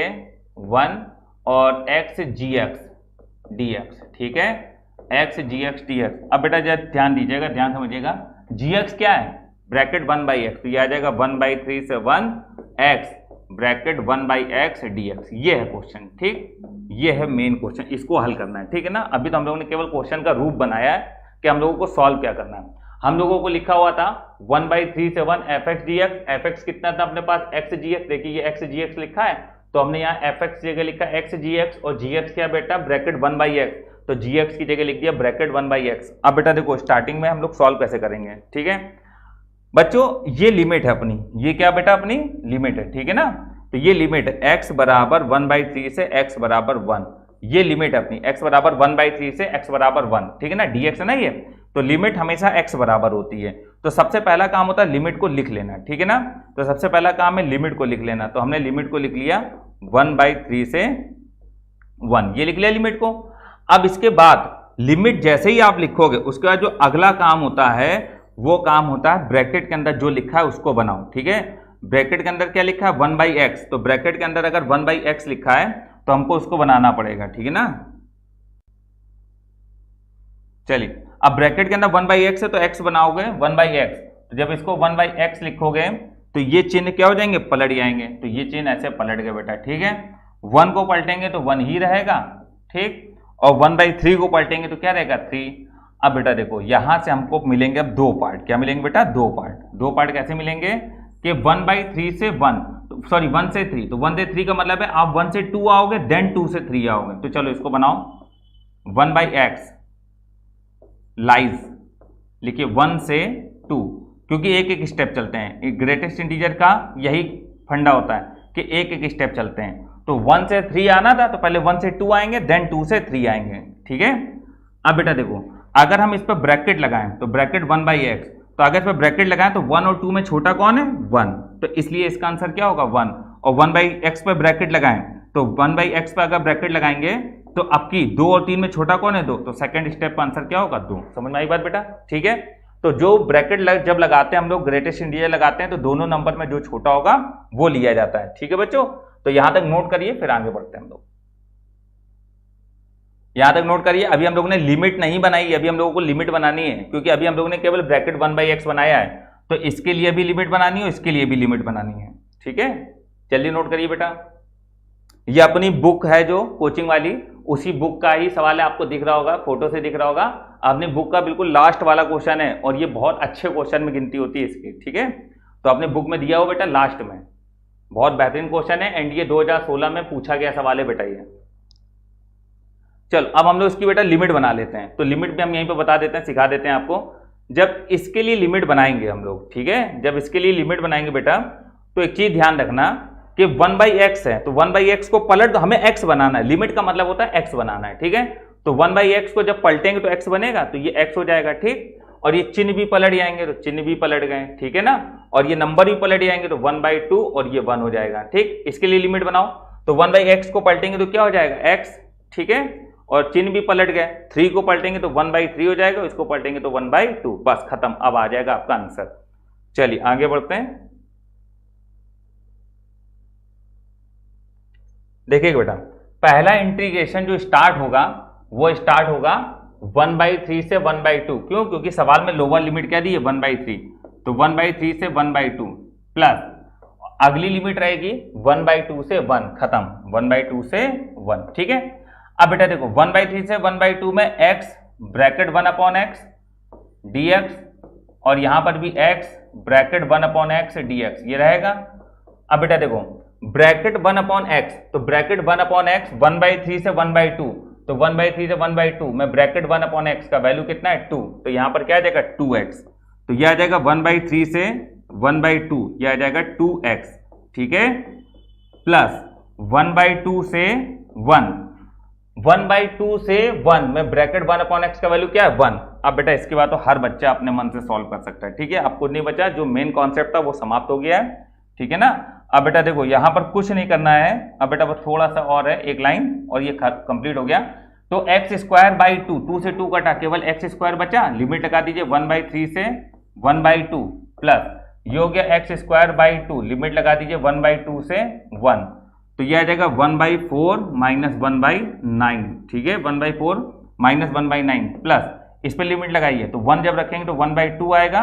1 और x gx dx। ठीक है, x gx dx। अब बेटा जब ध्यान दीजिएगा, ध्यान समझिएगा, gx क्या है, ब्रैकेट 1/x, तो ये आ जाएगा 1/3 से 1 x ब्रैकेट 1/x dx। ये है क्वेश्चन। ठीक, ये है मेन क्वेश्चन, इसको हल करना है। ठीक है ना, अभी तो हम लोगों ने केवल क्वेश्चन का रूप बनाया है कि हम लोगों को सॉल्व क्या करना है। हम लोगों को लिखा हुआ था 1/3 से 1 fx dx। fx कितना था अपने पास, x gx। देखिए ये x gx लिखा है, तो हमने यहाँ fx जगह लिखा x gx, और gx क्या बेटा, ब्रैकेट 1/x, तो gx की जगह लिख दिया ब्रैकेट 1/x। अब बेटा देखो स्टार्टिंग में हम लोग सॉल्व कैसे करेंगे। ठीक है बच्चों, ये लिमिट है अपनी, ये क्या बेटा अपनी लिमिट है। ठीक है ना, तो ये लिमिट x बराबर 1/3 से x बराबर 1, ये लिमिट है अपनी, x बराबर 1/3 से x बराबर 1। ठीक है ना, dx है ना ये, तो लिमिट हमेशा x बराबर होती है। तो सबसे पहला काम होता है लिमिट को लिख लेना। ठीक है ना, तो सबसे पहला काम है लिमिट को लिख लेना। तो हमने लिमिट को लिख लिया 1/3 से 1, ये लिख लिया लिमिट को। अब इसके बाद लिमिट जैसे ही आप लिखोगे, उसके बाद जो अगला काम होता है वो काम होता है ब्रैकेट के अंदर जो लिखा है उसको बनाओ। ठीक है, ब्रैकेट के अंदर क्या लिखा है 1/x, तो ब्रैकेट के अंदर अगर 1/x लिखा है तो हमको उसको बनाना पड़ेगा। ठीक है ना, चलिए अब ब्रैकेट के अंदर 1/x है तो x बनाओगे 1/x, तो जब इसको 1/x लिखोगे तो ये चिन्ह क्या हो जाएंगे, पलट जाएंगे। तो ये चिन्ह ऐसे पलट गए बेटा। ठीक है, 1 को पलटेंगे तो 1 ही रहेगा। ठीक, और 1/3 को पलटेंगे तो क्या रहेगा 3। अब बेटा देखो यहां से हमको मिलेंगे अब दो पार्ट। क्या मिलेंगे बेटा, दो पार्ट कैसे मिलेंगे कि 1/3 से 1, सॉरी 1 से 3, तो 1 से 3 का मतलब है आप 1 से 2 आओगे, देन 2 से 3 आओगे। तो चलो इसको बनाओ 1/x लाइज, लिखिए 1 से 2, क्योंकि एक एक स्टेप चलते हैं। ग्रेटेस्ट इंटीजर का यही फंडा होता है कि एक एक स्टेप चलते हैं। तो 1 से 3 आना था तो पहले 1 से 2 आएंगे, देन 2 से 3 आएंगे। ठीक है, अब बेटा देखो अगर हम इस पर ब्रैकेट लगाएं तो ब्रैकेट 1/x, तो अगर इस पर ब्रैकेट लगाएं तो 1 और 2 में छोटा कौन है 1, तो इसलिए इसका आंसर क्या होगा 1। और 1/x पर ब्रैकेट लगाएं तो 1/x पर अगर ब्रैकेट लगाएंगे तो आपकी 2 और 3 में छोटा कौन है 2, तो सेकंड स्टेप का आंसर क्या होगा 2। समझ में आई बात बेटा। ठीक है, तो जो ब्रैकेट जब लगाते हैं हम लोग ग्रेटेस्ट इंटीजर लगाते हैं तो दोनों नंबर में जो छोटा होगा वो लिया जाता है। ठीक है बच्चों, तो यहां तक नोट करिए, फिर आगे बढ़ते हैं हम लोग। यहां तक नोट करिए, अभी हम लोगों ने लिमिट नहीं बनाई, अभी हम लोगों को लिमिट बनानी है, क्योंकि अभी हम लोगों ने केवल ब्रैकेट 1/x बनाया है, तो इसके लिए भी लिमिट बनानी है, इसके लिए भी लिमिट बनानी है। ठीक है, जल्दी नोट करिए बेटा। ये अपनी बुक है जो कोचिंग वाली, उसी बुक का ही सवाल है, आपको दिख रहा होगा, फोटो से दिख रहा होगा। अपनी बुक का बिल्कुल लास्ट वाला क्वेश्चन है, और ये बहुत अच्छे क्वेश्चन में गिनती होती है इसकी। ठीक है, तो अपने बुक में दिया हो बेटा लास्ट में, बहुत बेहतरीन क्वेश्चन है, एंड ये 2016 में पूछा गया सवाल है बेटा ये। चलो अब हम लोग इसकी बेटा लिमिट बना लेते हैं। तो लिमिट भी हम यहीं पे बता देते हैं, सिखा देते हैं आपको। जब इसके लिए लिमिट बनाएंगे हम लोग, ठीक है, जब इसके लिए लिमिट बनाएंगे बेटा, तो एक चीज ध्यान रखना कि 1/x है, तो 1/x को पलट दो, हमें x बनाना है, लिमिट का मतलब होता है x बनाना है। ठीक है, तो 1/x को जब पलटेंगे तो x बनेगा, तो ये x हो जाएगा, ठीक। और ये चिन्ह भी पलट जाएंगे तो चिन्ह भी पलट गए, ठीक है ना। और ये नंबर भी पलट जाएंगे तो 1/2 और ये 1 हो जाएगा, ठीक। इसके लिए लिमिट बनाओ, तो 1/x को पलटेंगे तो क्या हो जाएगा, x, ठीक है। और चिन्ह भी पलट गए, 3 को पलटेंगे तो 1/3 हो जाएगा, इसको पलटेंगे तो 1/2, बस खत्म। अब आ जाएगा आपका आंसर। चलिए आगे बढ़ते हैं। देखिएगा बेटा, पहला इंटीग्रेशन जो स्टार्ट होगा वो स्टार्ट होगा 1/3 से 1/2। क्यों? क्योंकि सवाल में लोअर लिमिट क्या दी है, 1/3, तो 1/3 से 1/2 प्लस अगली लिमिट रहेगी 1/2 से 1, खत्म, 1/2 से 1, ठीक है। अब बेटा देखो 1/3 से 1/2 में x ब्रैकेट 1/x dx और यहां पर भी x ब्रैकेट 1/x dx ये रहेगा। अब बेटा देखो ब्रैकेट 1/x, तो ब्रैकेट 1/x 1/3 से 1/2, तो 1/3 से 1/2 में ब्रैकेट 1/x का वैल्यू कितना है 2, तो यहां पर क्या आ जाएगा 2x, तो यह आ जाएगा 1/3 से 1/2, यह आ जाएगा 2x, ठीक है, प्लस 1/2 से 1, 1/2 से 1 में ब्रैकेट 1/x का वैल्यू क्या है 1। अब बेटा इसके बाद तो हर बच्चा अपने मन से सॉल्व कर सकता है, ठीक है। अब कुछ नहीं बचा, जो मेन कॉन्सेप्ट था वो समाप्त हो गया है, ठीक है ना। अब बेटा देखो यहां पर कुछ नहीं करना है, अब बेटा बस थोड़ा सा और है, एक लाइन और ये कंप्लीट हो गया। तो x² 2 से 2 कटा, केवल x² बचा, लिमिट लगा दीजिए 1/3 से 1/2 प्लस ये हो गया x² 2, लिमिट लगा दीजिए 1/2 से 1, तो यह आ जाएगा 1/4 माइनस 1/9, ठीक है, 1/4 माइनस 1/9 प्लस इस पर लिमिट लगाइए, तो 1 जब रखेंगे तो 1/2 आएगा,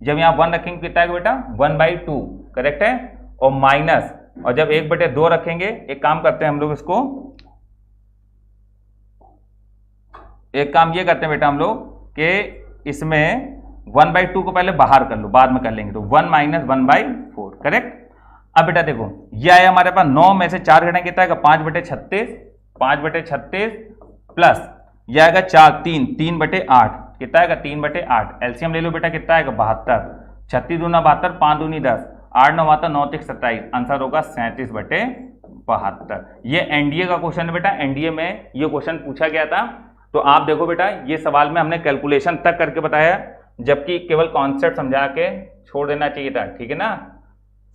जब यहाँ 1 रखेंगे कितना आएगा बेटा 1/2, करेक्ट है, और माइनस, और जब 1/2 रखेंगे, एक काम करते हैं हम लोग, इसको एक काम ये करते हैं बेटा हम लोग कि इसमें 1/2 को पहले बाहर कर लो, बाद में कर लेंगे, तो 1 माइनस 1/4, करेक्ट। अब बेटा देखो ये आया हमारे पास 9 में से 4 घटाएं कितना आएगा 5/36, 5/36 प्लस यह आएगा 3/8, कितना आएगा 3/8, एलसीएम ले लो बेटा, कितना आएगा 72, 36 दूना 72, 5 दूनी 10, 8 9 आता 9 3 27, आंसर होगा 37/72। ये एनडीए का क्वेश्चन है बेटा, एनडीए में ये क्वेश्चन पूछा गया था। तो आप देखो बेटा ये सवाल में हमने कैलकुलेशन तक करके बताया, जबकि केवल कॉन्सेप्ट समझा के छोड़ देना चाहिए था, ठीक है ना।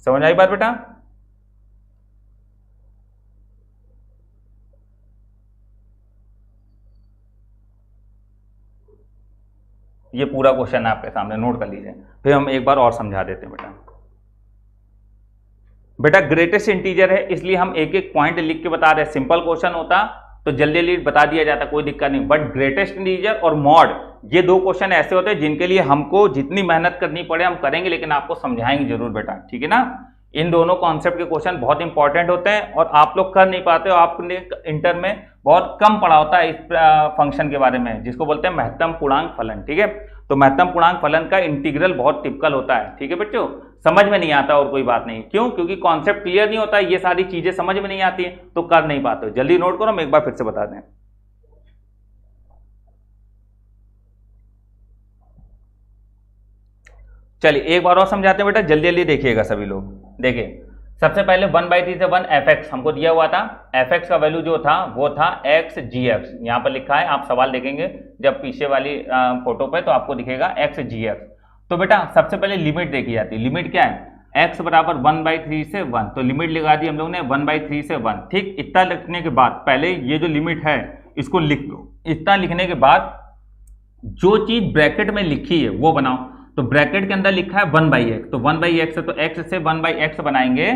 समझ आई बात बेटा? ये पूरा क्वेश्चन आपके सामने, नोट कर लीजिए, फिर हम एक बार और समझा देते हैं बेटा। बेटा ग्रेटेस्ट इंटीजर है इसलिए हम एक एक पॉइंट लिख के बता रहे हैं, सिंपल क्वेश्चन होता तो जल्दी जल्दी बता दिया जाता, कोई दिक्कत नहीं, बट ग्रेटेस्ट इंटीजर और मॉड ये दो क्वेश्चन ऐसे होते हैं जिनके लिए हमको जितनी मेहनत करनी पड़े हम करेंगे, लेकिन आपको समझाएंगे जरूर बेटा, ठीक है ना। इन दोनों कॉन्सेप्ट के क्वेश्चन बहुत इंपॉर्टेंट होते हैं और आप लोग कर नहीं पाते हो, आपने इंटर में बहुत कम पढ़ा होता है इस फंक्शन के बारे में, जिसको बोलते हैं महत्तम पूर्णांक फलन, ठीक है। तो महत्तम पूर्णांक फलन का इंटीग्रल बहुत टिपिकल होता है, ठीक है बच्चों, समझ में नहीं आता और कोई बात नहीं, क्यों? क्योंकि कॉन्सेप्ट क्लियर नहीं होता, ये सारी चीजें समझ में नहीं आती है तो कर नहीं पाते। जल्दी नोट करो, हम एक बार फिर से बता दें। चलिए एक बार और समझाते हैं बेटा, जल्दी जल्दी देखिएगा सभी लोग। देखिए सबसे पहले 1/3 से 1 fx हमको दिया हुआ था, fx का वैल्यू जो था वो था x gx, यहाँ पर लिखा है, आप सवाल देखेंगे जब पीछे वाली फोटो पे तो आपको दिखेगा x gx। तो बेटा सबसे पहले लिमिट देखी जाती है, लिमिट क्या है x बराबर 1/3 से 1, तो लिमिट लगा दी हम लोग ने 1/3 से 1, ठीक। इतना लिखने के बाद पहले ये जो लिमिट है इसको लिख दो, इतना लिखने के बाद जो चीज ब्रैकेट में लिखी है वो बनाओ, तो ब्रैकेट के अंदर लिखा है 1/x, तो 1/x है तो x से 1/x बनाएंगे,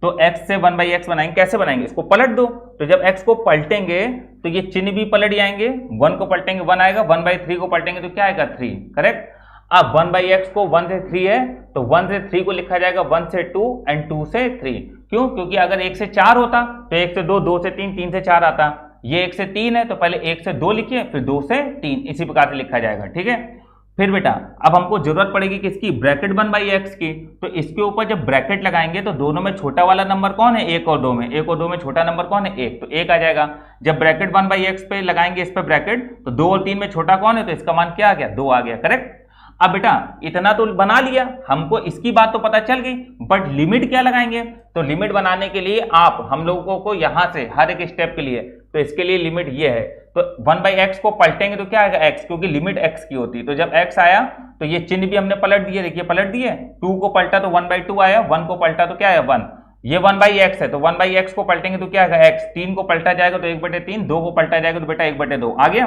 तो x से 1/x बनाएंगे, कैसे बनाएंगे, इसको पलट दो, तो जब x को पलटेंगे तो ये चिन्ह भी पलट जाएंगे, 1 को पलटेंगे 1 आएगा, 1/3 को पलटेंगे तो क्या आएगा 3, करेक्ट। अब 1/x को 1 से 3 है तो 1 से 3 को लिखा जाएगा 1 से 2 एंड 2 से 3, क्यों? क्योंकि अगर 1 से 4 होता तो 1 से 2, 2 से 3, 3 से 4 आता, ये 1 से 3 है तो पहले 1 से 2 लिखिए फिर 2 से 3, इसी प्रकार से लिखा जाएगा, ठीक है। फिर बेटा अब हमको जरूरत पड़ेगी किसकी, ब्रैकेट 1/x की, तो इसके ऊपर जब ब्रैकेट लगाएंगे तो दोनों में छोटा वाला नंबर कौन है, 1 और 2 में, 1 और 2 में छोटा नंबर कौन है 1, तो 1 आ जाएगा। जब ब्रैकेट 1/x पे लगाएंगे इस पे ब्रैकेट, तो 2 और 3 में छोटा कौन है, तो इसका मान क्या आ गया 2 आ गया, करेक्ट। अब बेटा इतना तो बना लिया, हमको इसकी बात तो पता चल गई, बट लिमिट क्या लगाएंगे, तो लिमिट बनाने के लिए आप हम लोगों को यहां से हर एक स्टेप के लिए, तो इसके लिए लिमिट ये है तो 1/x को पलटेंगे तो क्या आएगा x, क्योंकि लिमिट x की होती है। तो जब x आया तो ये चिन्ह भी हमने पलट दिए, देखिए पलट दिए, 2 को पलटा तो 1/2 आया, 1 को पलटा तो क्या आया 1, ये 1/x है तो 1/x को पलटेंगे तो क्या आएगा x, 3 को पलटा जाएगा तो 1/3, 2 को पलटा जाएगा तो बेटा 1/2 आ गया।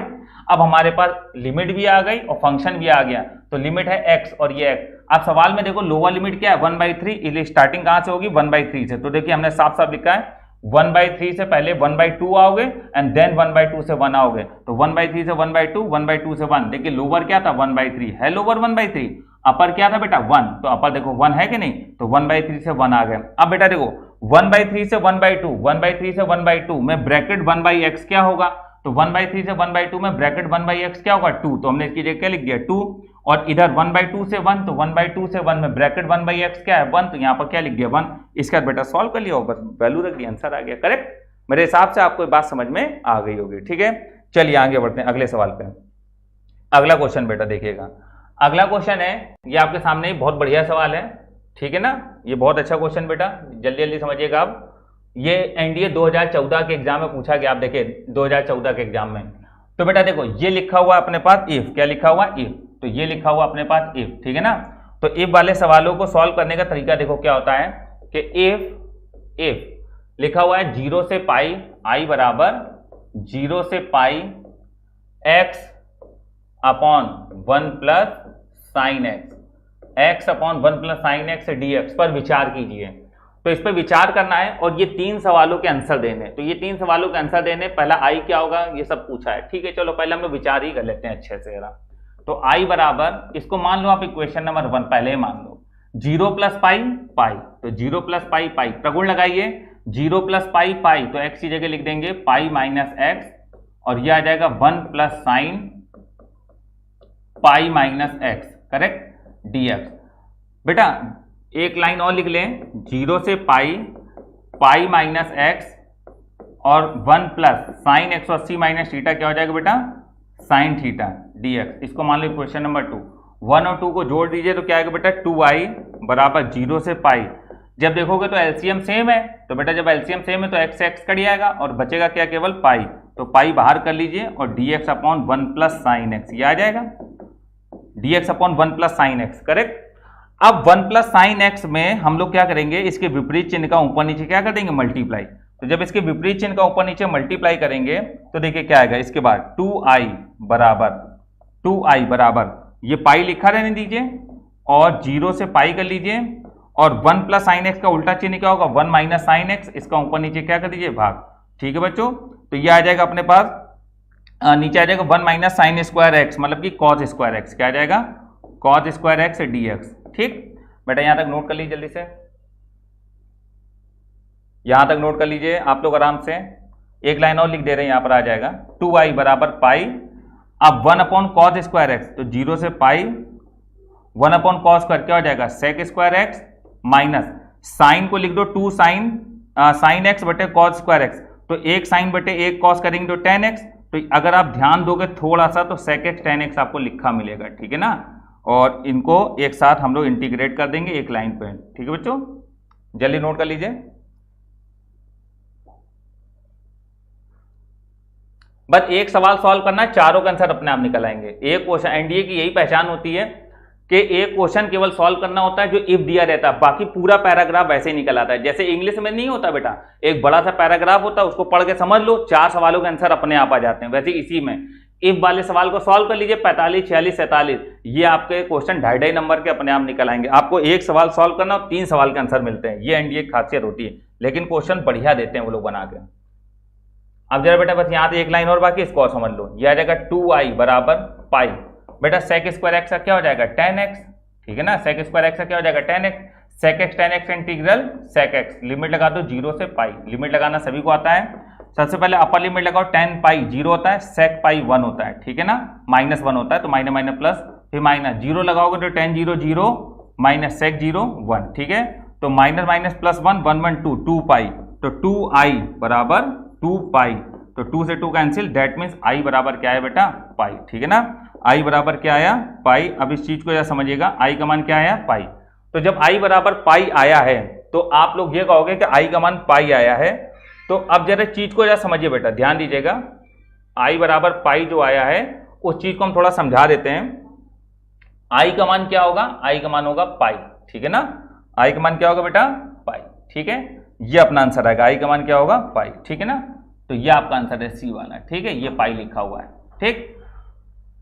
अब हमारे पास लिमिट भी आ गई और फंक्शन भी आ गया, तो लिमिट है x और ये x। अब सवाल में देखो लोअर लिमिट क्या है 1/3, इसलिए स्टार्टिंग कहां से होगी 1/3 से, तो देखिए हमने साफ साफ लिखा है 1/3 से पहले 1/2 आओगे एंड देन 1/2 से 1 आओगे, तो 1/3 से 1/2, 1/2 से 1, देखिए लोअर क्या था 1/3 है, लोअर 1/3, अपर क्या था बेटा 1, तो अपर देखो 1 है कि नहीं, तो 1/3 से 1 आ गए। अब बेटा देखो 1/3 से 1/2, 1/3 से 1/2 में ब्रैकेट 1/x क्या होगा, तो 1/3 से 1/2 में ब्रैकेट 1/x क्या होगा 2, तो हमने इसकी जगह क्या लिख दिया 2, और इधर 1/2 से 1, तो 1/2 से 1 में ब्रैकेट 1/x क्या है 1, तो यहाँ पर क्या लिख दिया 1, इसका बेटा सॉल्व कर लिया और बस वैल्यू रख दिया, आंसर आ गया करेक्ट। मेरे हिसाब से आपको बात समझ में आ गई होगी, ठीक है। चलिए आगे बढ़ते हैं अगले सवाल पे। अगला क्वेश्चन बेटा देखिएगा, अगला क्वेश्चन है, ये आपके सामने बहुत बढ़िया सवाल है, ठीक है ना, ये बहुत अच्छा क्वेश्चन बेटा, जल्दी जल्दी समझिएगा आप। ये एनडीए 2014 के एग्जाम में पूछा गया, आप देखिए 2014 के एग्जाम में। तो बेटा देखो ये लिखा हुआ अपने पास इफ, क्या लिखा हुआ इफ, तो ये लिखा हुआ अपने पास इफ, ठीक है ना। तो इफ वाले सवालों को सॉल्व करने का तरीका देखो क्या होता है कि इफ लिखा हुआ है 0 से पाई i बराबर 0 से पाई x upon 1 plus sign x upon 1 plus sign x dx पर विचार कीजिए। तो इस पर विचार करना है और ये 3 सवालों के आंसर देने, तो ये 3 सवालों के आंसर देने, पहला i क्या होगा ये सब पूछा है, ठीक है। चलो पहले हम लोग विचार ही कर लेते हैं अच्छे से जरा। तो i बराबर, इसको मान लो आप इक्वेशन नंबर 1 पहले ही मान लो, 0 प्लस पाई पाई, तो 0 प्लस पाई पाई प्रगुण लगाइए, 0 प्लस पाई पाई तो x की जगह लिख देंगे पाई माइनस एक्स, और यह आ जाएगा 1 plus sine pi minus x correct dx। बेटा एक लाइन और लिख लें, 0 से पाई पाई माइनस एक्स और 1 प्लस साइन 180 माइनस थीटा क्या हो जाएगा बेटा साइन थीटा dx। इसको मान लो इक्वेशन नंबर 2, 1 और 2 को जोड़ दीजिए तो क्या आएगा बेटा 2i बराबर 0 से पाई। जब देखोगे तो एलसीएम सेम है, तो बेटा जब एलसीएम सेम है तो x x कट जाएगा और बचेगा क्या केवल पाई, तो पाई बाहर कर लीजिए और dx upon 1 plus sign x, ये आ जाएगा dx upon 1 plus sign x correct. अब 1 प्लस साइन x में हम लोग क्या करेंगे, इसके विपरीत चिन्ह का ऊपर नीचे क्या कर देंगे मल्टीप्लाई, तो जब इसके विपरीत चिन्ह का ऊपर नीचे मल्टीप्लाई करेंगे तो देखिए क्या आएगा, इसके बाद 2i बराबर ये पाई लिखा रहने दीजिए और 0 से पाई कर लीजिए, और 1 प्लस साइन एक्स का उल्टा चिन्ह क्या होगा 1 माइनस साइन एक्स, इसका ऊपर नीचे क्या कर दीजिए भाग, ठीक है बच्चों। तो ये आ जाएगा अपने पास, नीचे आ जाएगा 1 माइनस साइन स्क्वायर एक्स, मतलब कि कॉस स्क्वायर एक्स, क्या आ जाएगा कॉस स्क्वायर एक्स dx, ठीक। बेटा यहां तक नोट कर लीजिए जल्दी से, यहां तक नोट कर लीजिए आप लोग आराम से, एक लाइन और लिख दे रहे हैं, यहां पर आ जाएगा 2i बराबर पाई, अब 1 अपॉन कॉस स्क्वायर एक्स, तो 0 से पाई 1 अपॉन कॉस स्क्वायर क्या हो जाएगा sec square x minus sine को लिख दो 2 साइन एक्स बटे कॉस स्क्वायर एक्स, तो एक साइन बटे एक कॉस करेंगे तो tan x, तो अगर आप ध्यान दोगे थोड़ा सा तो sec x tan x आपको लिखा मिलेगा, ठीक है ना। और इनको एक साथ हम लोग इंटीग्रेट कर देंगे एक लाइन पे, ठीक है बच्चों, जल्दी नोट कर लीजिए। बस एक सवाल सॉल्व करना है, चारों का आंसर अपने आप निकल आएंगे। एक क्वेश्चन, एनडीए की यही पहचान होती है कि एक क्वेश्चन केवल सॉल्व करना होता है जो इफ दिया रहता है, बाकी पूरा पैराग्राफ वैसे ही निकल आता है। जैसे इंग्लिश में नहीं होता बेटा, एक बड़ा सा पैराग्राफ होता है, उसको पढ़ के समझ लो, 4 सवालों के आंसर अपने आप आ जाते हैं। वैसे इसी में इफ वाले सवाल को सॉल्व कर लीजिए, 45, 46, 47, ये आपके क्वेश्चन 2.5 नंबर के अपने आप निकल आएंगे। आपको एक सवाल सॉल्व करना और 3 सवाल के आंसर मिलते हैं, ये एनडीए की खासियत होती है, लेकिन क्वेश्चन बढ़िया देते हैं वो लोग बना के। अब जरा बेटा बस यहाँ से एक लाइन और बाकी, इसको और समझ लो, यह आ जाएगा 2i बराबर पाई, बेटा सेक स्क्वायर एक्स का क्या हो जाएगा tan x, ठीक है ना, सेक स्क्वायर एक्स का क्या हो जाएगा tan x, sec x tan x integral sec x, limit लगा दो 0 से पाई, लिमिट लगाना सभी को आता है। सबसे पहले अपर लिमिट लगाओ, tan पाई 0 होता है, सेक पाई 1 होता है, ठीक है ना, -1 होता है, तो माइनस माइनस प्लस, फिर माइनस 0 लगाओगे तो tan 0 0 माइनस सेक 0 1, ठीक है। तो माइनस माइनस प्लस 1 1 1 2 2 पाई, तो 2i बराबर 2 पाई, तो 2 से 2 कैंसिल, दैट मीन्स i बराबर क्या है बेटा पाई, ठीक है ना, i बराबर क्या आया पाई। अब इस चीज को जरा समझिएगा, i का मान क्या आया पाई, तो जब i बराबर पाई आया है तो आप लोग ये कहोगे कि i का मान पाई आया है। तो अब जरा चीज को जरा समझिए बेटा, ध्यान दीजिएगा, आई बराबर पाई जो आया है उस चीज को हम थोड़ा समझा देते हैं। आई का मान क्या होगा, आई का मान होगा पाई, ठीक है ना, आई का मान क्या होगा बेटा, पाई, ठीक है, ये अपना आंसर आएगा, आई का मान क्या होगा, पाई, ठीक है ना, तो ये आपका आंसर है सी वाला, ठीक है, ये पाई लिखा हुआ है, ठीक।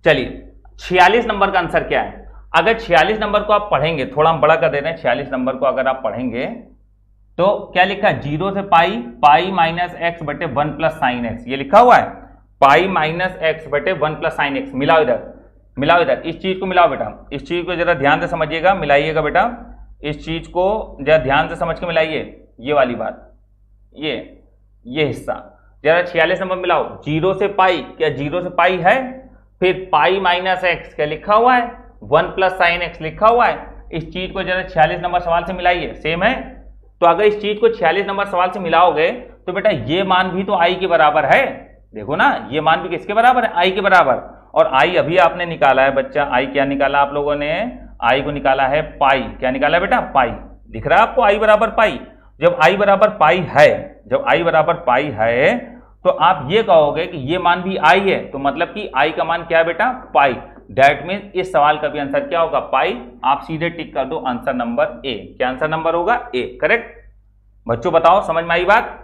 चलिए 46 नंबर का आंसर क्या है, अगर 46 नंबर को आप पढ़ेंगे, थोड़ा हम बड़ा कर दे रहे हैं, 46 नंबर को अगर आप पढ़ेंगे तो क्या लिखा है, 0 से पाई, पाई माइनस एक्स बटे 1 प्लस साइन एक्स, ये लिखा हुआ है, पाई माइनस एक्स बटे 1 प्लस साइन एक्स। मिलाओ इधर, मिलाओ इधर, इस चीज को मिलाओ बेटा, इस चीज को जरा ध्यान से समझिएगा, मिलाइएगा बेटा, इस चीज को जरा ध्यान से समझ के मिलाइए, ये वाली बात, ये हिस्सा जरा 46 नंबर मिलाओ, 0 से पाई, क्या 0 से पाई है, फिर पाई माइनस एक्स क्या लिखा हुआ है, 1 प्लस साइन एक्स लिखा हुआ है, इस चीज को जरा 46 नंबर सवाल से मिलाइए, सेम है। तो अगर इस चीज को 46 नंबर सवाल से मिलाओगे तो बेटा ये मान भी तो आई के बराबर है, देखो ना, ये मान भी किसके बराबर है, आई के बराबर, और आई अभी आपने निकाला है बच्चा, आई क्या निकाला आप लोगों ने, आई को निकाला है पाई, क्या निकाला बेटा, पाई, दिख रहा है आपको, आई बराबर पाई। जब आई बराबर पाई है, जब आई बराबर पाई है तो आप ये कहोगे कि ये मान भी आई है, तो मतलब कि आई का मान क्या है बेटा, पाई, दैट मीन्स इस सवाल का भी आंसर क्या होगा, पाई। आप सीधे टिक कर दो आंसर नंबर ए, क्या आंसर नंबर होगा, ए, करेक्ट। बच्चों बताओ समझ में आई बात।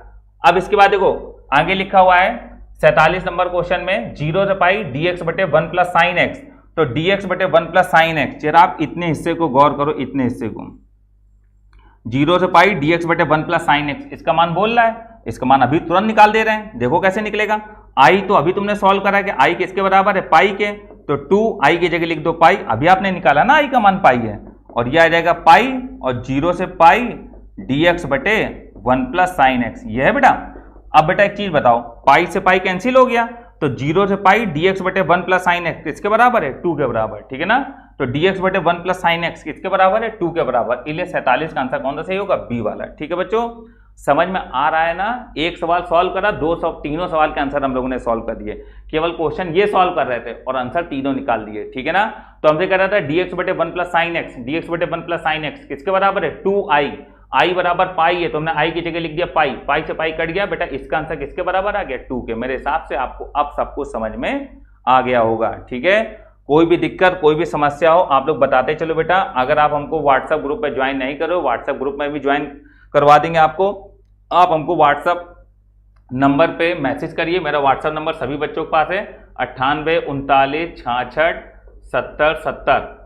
अब इसके बाद देखो आगे लिखा हुआ है 47 नंबर क्वेश्चन में 0 से पाई dx बटे 1 प्लस साइन एक्स, तो dx बटे 1 प्लस साइन एक्स, जरा आप इतने हिस्से को गौर करो, इतने हिस्से को, 0 से पाई dx बटे 1 प्लस साइन एक्स, इसका मान बोल रहा है, इसका मान अभी तुरंत निकाल दे रहे हैं, देखो कैसे निकलेगा। आई तो अभी तुमने सॉल्व करा कि आई किसके बराबर है, पाई के, तो 2 आई की जगह लिख दो पाई, अभी आपने निकाला ना आई का मान पाई है, और यह आ जाएगा पाई, और 0 से पाई dx बटे 1 प्लस साइन एक्स, ये है बेटा। अब बेटा एक चीज बताओ, पाई से पाई कैंसिल हो गया, तो 0 से पाई dx बटे 1 प्लस साइन एक्स किसके बराबर है, 2 के बराबर, ठीक है ना, तो dx बटे 1 प्लस साइन एक्स किसके बराबर है, 2 के बराबर, इसलिए 47 का आंसर कौन सा सही होगा, बी वाला, ठीक है बच्चों। समझ में आ रहा है ना, एक सवाल सॉल्व करा, तीनों सवाल के आंसर हम लोगों ने सॉल्व कर दिए, केवल क्वेश्चन ये सॉल्व कर रहे थे और आंसर तीनों निकाल दिए, ठीक है ना। तो हमसे कह रहा था dx बटे 1 प्लस साइन एक्स, dx बटे 1 प्लस साइन एक्स किसके बराबर है, 2i, आई बराबर पाई है तो हमने आई की जगह लिख दिया पाई, पाई से पाई कट गया बेटा, इसका आंसर किसके बराबर आ गया, 2 के। मेरे हिसाब से आपको अब सब कुछ समझ में आ गया होगा, ठीक है। कोई भी दिक्कत, कोई भी समस्या हो आप लोग बताते चलो बेटा। अगर आप हमको व्हाट्सएप ग्रुप में ज्वाइन नहीं करो, व्हाट्सएप ग्रुप में भी ज्वाइन करवा देंगे आपको। आप हमको व्हाट्सएप नंबर पे मैसेज करिए, मेरा व्हाट्सएप नंबर सभी बच्चों के पास है 98 39 66 70 70।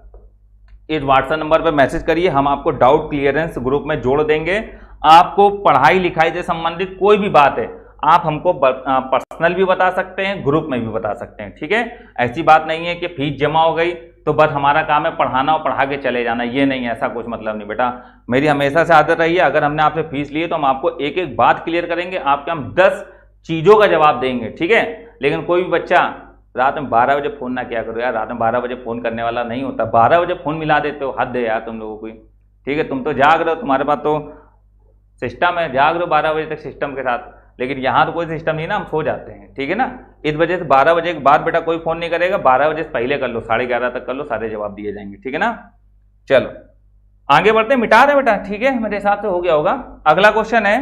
इस व्हाट्सएप नंबर पर मैसेज करिए, हम आपको डाउट क्लियरेंस ग्रुप में जोड़ देंगे। आपको पढ़ाई लिखाई से संबंधित कोई भी बात है आप हमको पर्सनल भी बता सकते हैं, ग्रुप में भी बता सकते हैं, ठीक है। ऐसी बात नहीं है कि फीस जमा हो गई तो बस हमारा काम है पढ़ाना और पढ़ा के चले जाना, ये नहीं, ऐसा कुछ मतलब नहीं बेटा। मेरी हमेशा से आदत रही है, अगर हमने आपसे फीस ली है तो हम आपको एक एक बात क्लियर करेंगे, आपके हम 10 चीज़ों का जवाब देंगे, ठीक है। लेकिन कोई भी बच्चा रात में 12 बजे फ़ोन ना किया करो यार, रात में 12 बजे फ़ोन करने वाला नहीं होता, 12 बजे फ़ोन मिला देते हो, हद है यार तुम लोगों को, ठीक है। तुम तो जाग रहे हो, तुम्हारे पास तो सिस्टम है, जाग रहे हो 12 बजे तक सिस्टम के साथ, लेकिन यहाँ तो कोई सिस्टम नहीं ना, हम सो जाते हैं, ठीक है ना। इस वजह से 12 बजे के बाद बेटा कोई फ़ोन नहीं करेगा, 12 बजे से पहले कर लो, 11:30 तक कर लो, सारे जवाब दिए जाएंगे, ठीक है ना। चलो आगे बढ़ते हैं, मिटा रहे बेटा, ठीक है, मेरे हिसाब से हो गया होगा। अगला क्वेश्चन है,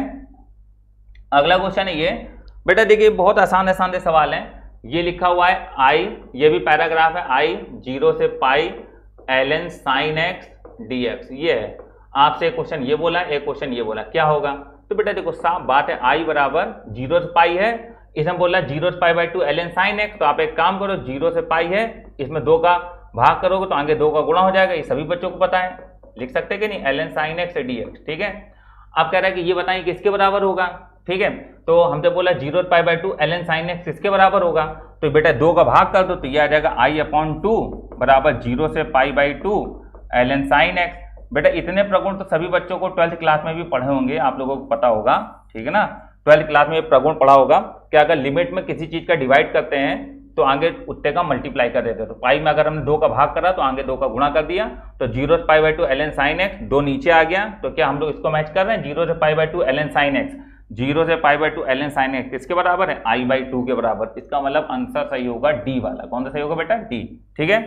अगला क्वेश्चन है ये बेटा, देखिए बहुत आसान आसान से सवाल है। ये लिखा हुआ है आई, ये भी पैराग्राफ है, आई 0 से पाई ln sin x dx, ये है। आपसे एक क्वेश्चन ये बोला, एक क्वेश्चन ये बोला, क्या होगा। तो बेटा देखो साफ बात है, आई बराबर 0 से पाई है, इसमें बोला 0 से pi by 2 ln sin x, तो आप एक काम करो, 0 से पाई है, इसमें 2 का भाग करोगे तो आगे 2 का गुणा हो जाएगा, ये सभी बच्चों को पता है, लिख सकते कि नहीं, ln sin x dx, ठीक है। आप कह रहे हैं कि ये बताइए किसके बराबर होगा, ठीक है। तो हमसे बोला 0 से pi by 2 ln sin x किसके बराबर होगा, तो बेटा 2 का भाग कर दो तो ये आ जाएगा i/2 बराबर 0 से pi by 2 ln sin x। बेटा इतने प्रगुण तो सभी बच्चों को 12th क्लास में भी पढ़े होंगे, आप लोगों को पता होगा, ठीक है ना। 12th क्लास में ये प्रगुण पढ़ा होगा कि अगर लिमिट में किसी चीज का डिवाइड करते हैं तो आगे उत्ते का मल्टीप्लाई कर देते हैं। तो पाई में अगर हमने 2 का भाग करा तो आगे 2 का गुणा कर दिया, तो 0 से pi by 2 ln sin x, 2 नीचे आ गया, तो क्या हम लोग इसको मैच कर रहे हैं, 0 से pi by 2 ln sin x, 0 से pi by 2 ln sin x किसके बराबर है, i/2 के बराबर। इसका मतलब आंसर सही होगा डी वाला। कौन सा सही होगा बेटा, डी, ठीक है।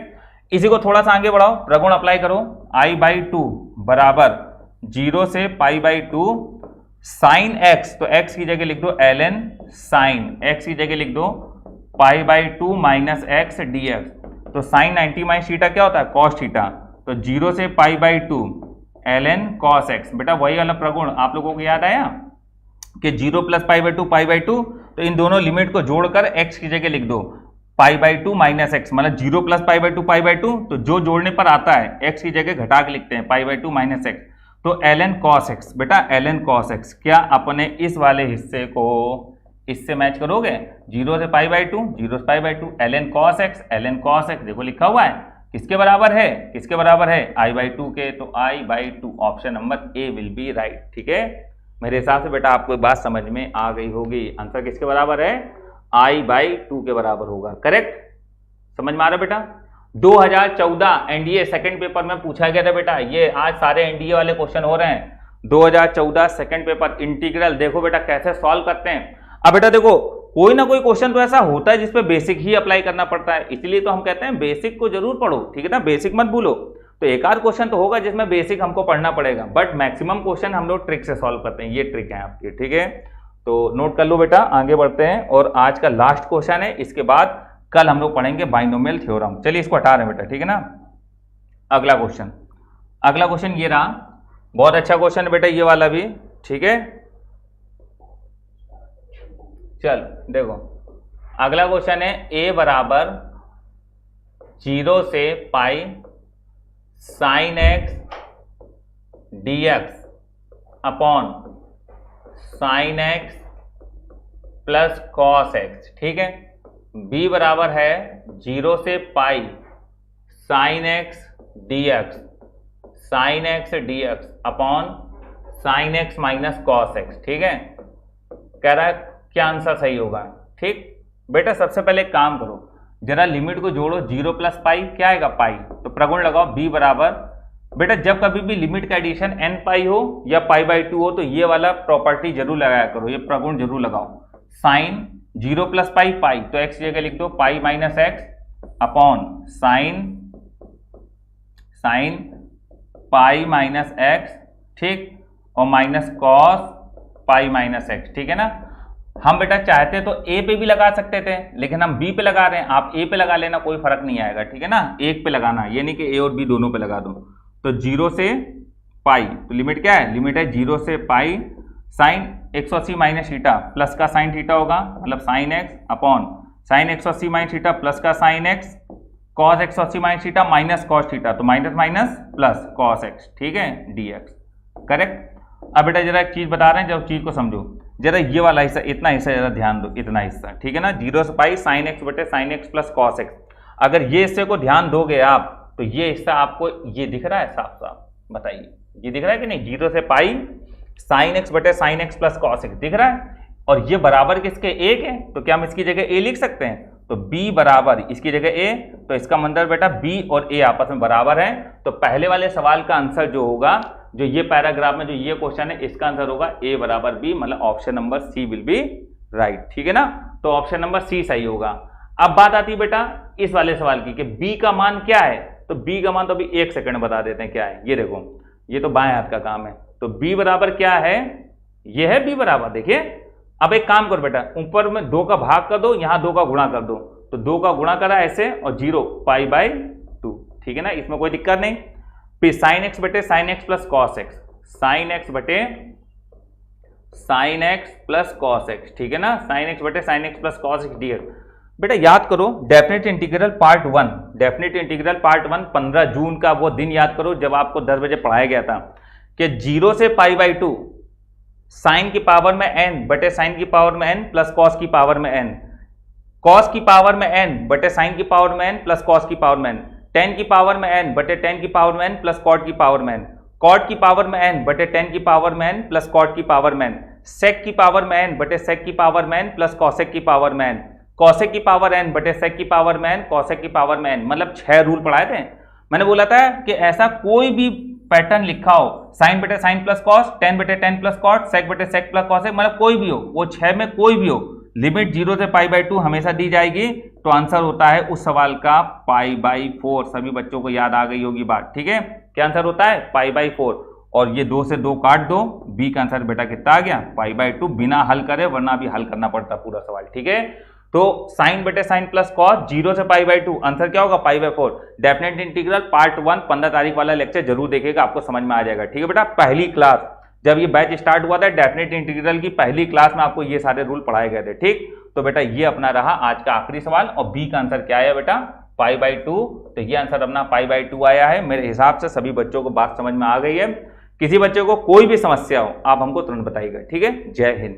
इसी को थोड़ा सा आगे बढ़ाओ, प्रगुण अप्लाई करो, i/2 बराबर 0 से पाई बाई 2 साइन x, तो x की जगह लिख दो ln sin, x की जगह लिख दो pi by 2 minus x D x. तो साइन 90 माइनस थीटा क्या होता है? Cos theta. तो 0 से pi by 2 ln cos x। बेटा वही वाला प्रगुण आप लोगों को याद आया कि 0 प्लस पाई बाई 2, तो इन दोनों लिमिट को जोड़कर x की जगह लिख दो पाई बाई 2 माइनस एक्स, मतलब 0 प्लस पाई बाई 2, तो जो जोड़ने पर आता है x की जगह घटा के लिखते हैं पाई बाई 2 माइनस एक्स। तो ln cos x। बेटा ln cos x, क्या अपने इस वाले हिस्से को इससे मैच करोगे? 0 से पाई बाई 2, 0 से pi by 2, ln cos x देखो लिखा हुआ है, किसके बराबर है? किसके बराबर है? i बाई 2 के। तो i by 2 option number A will be right. ठीक है, मेरे हिसाब से बेटा आपको बात समझ में आ गई होगी। आंसर किसके बराबर है? i बाई 2 के बराबर होगा। करेक्ट, समझ में आ रहा बेटा? 2014 एनडीए सेकंड पेपर में पूछा गया था बेटा, ये आज सारे एनडीए वाले क्वेश्चन हो रहे हैं। 2014 सेकंड पेपर इंटीग्रल, देखो बेटा कैसे सॉल्व करते हैं। अब बेटा देखो, कोई ना कोई क्वेश्चन तो ऐसा होता है जिसपे बेसिक ही अप्लाई करना पड़ता है, इसलिए तो हम कहते हैं बेसिक को जरूर पढ़ो। ठीक है ना, बेसिक मत भूलो। तो एक आध क्वेश्चन तो होगा जिसमें बेसिक हमको पढ़ना पड़ेगा, बट मैक्सिमम क्वेश्चन हम लोग ट्रिक से सॉल्व करते हैं। ये ट्रिक है आपकी। ठीक है, तो नोट कर लो बेटा, आगे बढ़ते हैं। और आज का लास्ट क्वेश्चन है, इसके बाद कल हम लोग पढ़ेंगे बाइनोमियल थ्योरम। चलिए इसको हटा रहे हैं बेटा, ठीक है ना। अगला क्वेश्चन ये रहा, बहुत अच्छा क्वेश्चन है बेटा ये वाला भी। ठीक है, चल देखो अगला क्वेश्चन है, a बराबर 0 से pi sine x D x upon sign x plus cos x. ठीक है, b बराबर है 0 से pi sine x D x upon sine x minus cos x. ठीक है, कह रहा है क्या आंसर सही होगा। ठीक बेटा, सबसे पहले एक काम करो, जरा लिमिट को जोड़ो, 0 प्लस पाई क्या आएगा? पाई। तो प्रगुण लगाओ b बराबर, बेटा जब कभी भी लिमिट का एडिशन n पाई हो या पाई बाई 2 हो तो ये वाला प्रॉपर्टी जरूर लगाया करो, ये प्रगुण जरूर लगाओ। साइन 0 प्लस पाई पाई, तो x जगह लिख दो पाई minus x upon sine pi minus x. ठीक, और minus cos pi minus x. ठीक है ना, हम बेटा चाहते तो a पे भी लगा सकते थे, लेकिन हम b पे लगा रहे हैं। आप a पे लगा लेना, कोई फर्क नहीं आएगा। ठीक है ना, एक पे लगाना, ये नहीं कि a और b दोनों पे लगा दो। तो 0 से पाई, तो लिमिट क्या है? लिमिट है 0 से pi sine 180 minus theta plus का साइन थीटा होगा, मतलब sine x upon sine 180 minus theta plus का sine x cos 180 minus theta minus cos theta, तो minus minus plus cos x. ठीक है, dx। करेक्ट। अब बेटा जरा एक चीज बता रहे हैं, जब चीज को समझो जरा, ये वाला हिस्सा, इतना हिस्सा जरा ध्यान दो, इतना हिस्सा। ठीक है ना, 0 से पाई साइन एक्स बटे sine x plus cos x. अगर ये हिस्से को ध्यान दोगे आप, तो ये हिस्सा आपको ये दिख रहा है साफ साफ, बताइए ये दिख रहा है कि नहीं? 0 से पाई साइन एक्स बटे sine x plus cos x दिख रहा है, और ये बराबर किसके? एक है, तो क्या हम इसकी जगह a लिख सकते हैं? तो b बराबर इसकी जगह a, तो इसका मतलब बेटा b और a आपस में बराबर है। तो पहले वाले सवाल का आंसर जो होगा, जो ये पैराग्राफ में जो ये क्वेश्चन है, इसका आंसर होगा a बराबर b, मतलब option number C will be right. ठीक है ना, तो ऑप्शन नंबर सी सही होगा। अब बात आती है बेटा इस वाले सवाल की कि b का मान क्या है। तो b का मान तो अभी एक सेकंड बता देते हैं क्या है। ये देखो, ये तो बाएं हाथ का काम है। तो b बराबर क्या है? ये है b बराबर, देखिए। अब एक काम करो बेटा, ऊपर में 2 का भाग कर दो, यहां 2 का गुणा कर दो। तो 2 का गुणा करा ऐसे, और 0 पाई बाई 2। ठीक है ना, इसमें कोई दिक्कत नहीं। फिर साइन एक्स बटे sine x plus cos x, sine x बटे sine x plus cos x. ठीक है ना, साइन एक्स बटे sine x plus cos x dx। बेटा याद करो definite integral part 1, definite integral part 1 15 जून का वो दिन याद करो जब आपको 10 बजे पढ़ाया गया था कि 0 से पाई बाई 2 साइन की पावर में n बटे साइन की पावर में n प्लस कॉस की पावर में n, कॉस की पावर में n बटे साइन की पावर में n प्लस कॉस की पावर में n, टेन की पावर में n बटे टेन की पावर में n प्लस कॉट की पावर में n, कॉट की पावर में n बटे टेन की पावर में n प्लस कॉट की पावर में n, सेक की पावर में n बटे सेक की पावर में n प्लस कॉसेक की पावर में n, कॉसेक की पावर n बटे सेक की पावर में n कॉसेक की पावर में n। मतलब 6 रूल पढ़ाए थे। मैंने बोला था कि ऐसा कोई भी पैटर्न लिखा हो, साइन बटे साइन प्लस कॉस, टेन बटे टेन प्लस कॉट, सेक बटे सेक प्लस कॉसेक, मतलब कोई भी हो, वो 6 में कोई भी हो, लिमिट 0 से पाई बाई 2 हमेशा दी जाएगी। तो आंसर होता है उस सवाल का पाई बाई 4। सभी बच्चों को याद आ गई होगी बात। ठीक है, क्या आंसर होता है? Pi by 4। और ये 2 से 2 काट दो, बी का आंसर बेटा कितना आ गया? पाई बाई 2, बिना हल करे, वरना भी हल करना पड़ता पूरा सवाल। ठीक है, तो साइन बटे साइन प्लस कॉस 0 से π/2, आंसर क्या होगा π/4। डेफिनेट इंटीग्रल पार्ट 1 15 तारीख वाला लेक्चर जरूर देखिएगा, आपको समझ में आ जाएगा। ठीक है बेटा, पहली क्लास जब ये बैच स्टार्ट हुआ था डेफिनेट इंटीग्रल की पहली क्लास में आपको ये सारे रूल पढ़ाए गए थे। ठीक, तो बेटा ये अपना रहा आज का आखिरी सवाल, और बी का आंसर क्या आया बेटा π/2। तो ये आंसर अपना π/2 आया है। मेरे हिसाब से सभी बच्चों को बात समझ में आ गई है। किसी बच्चे को कोई भी समस्या हो आप हमको तुरंत बताइएगा। ठीक है, जय हिंद।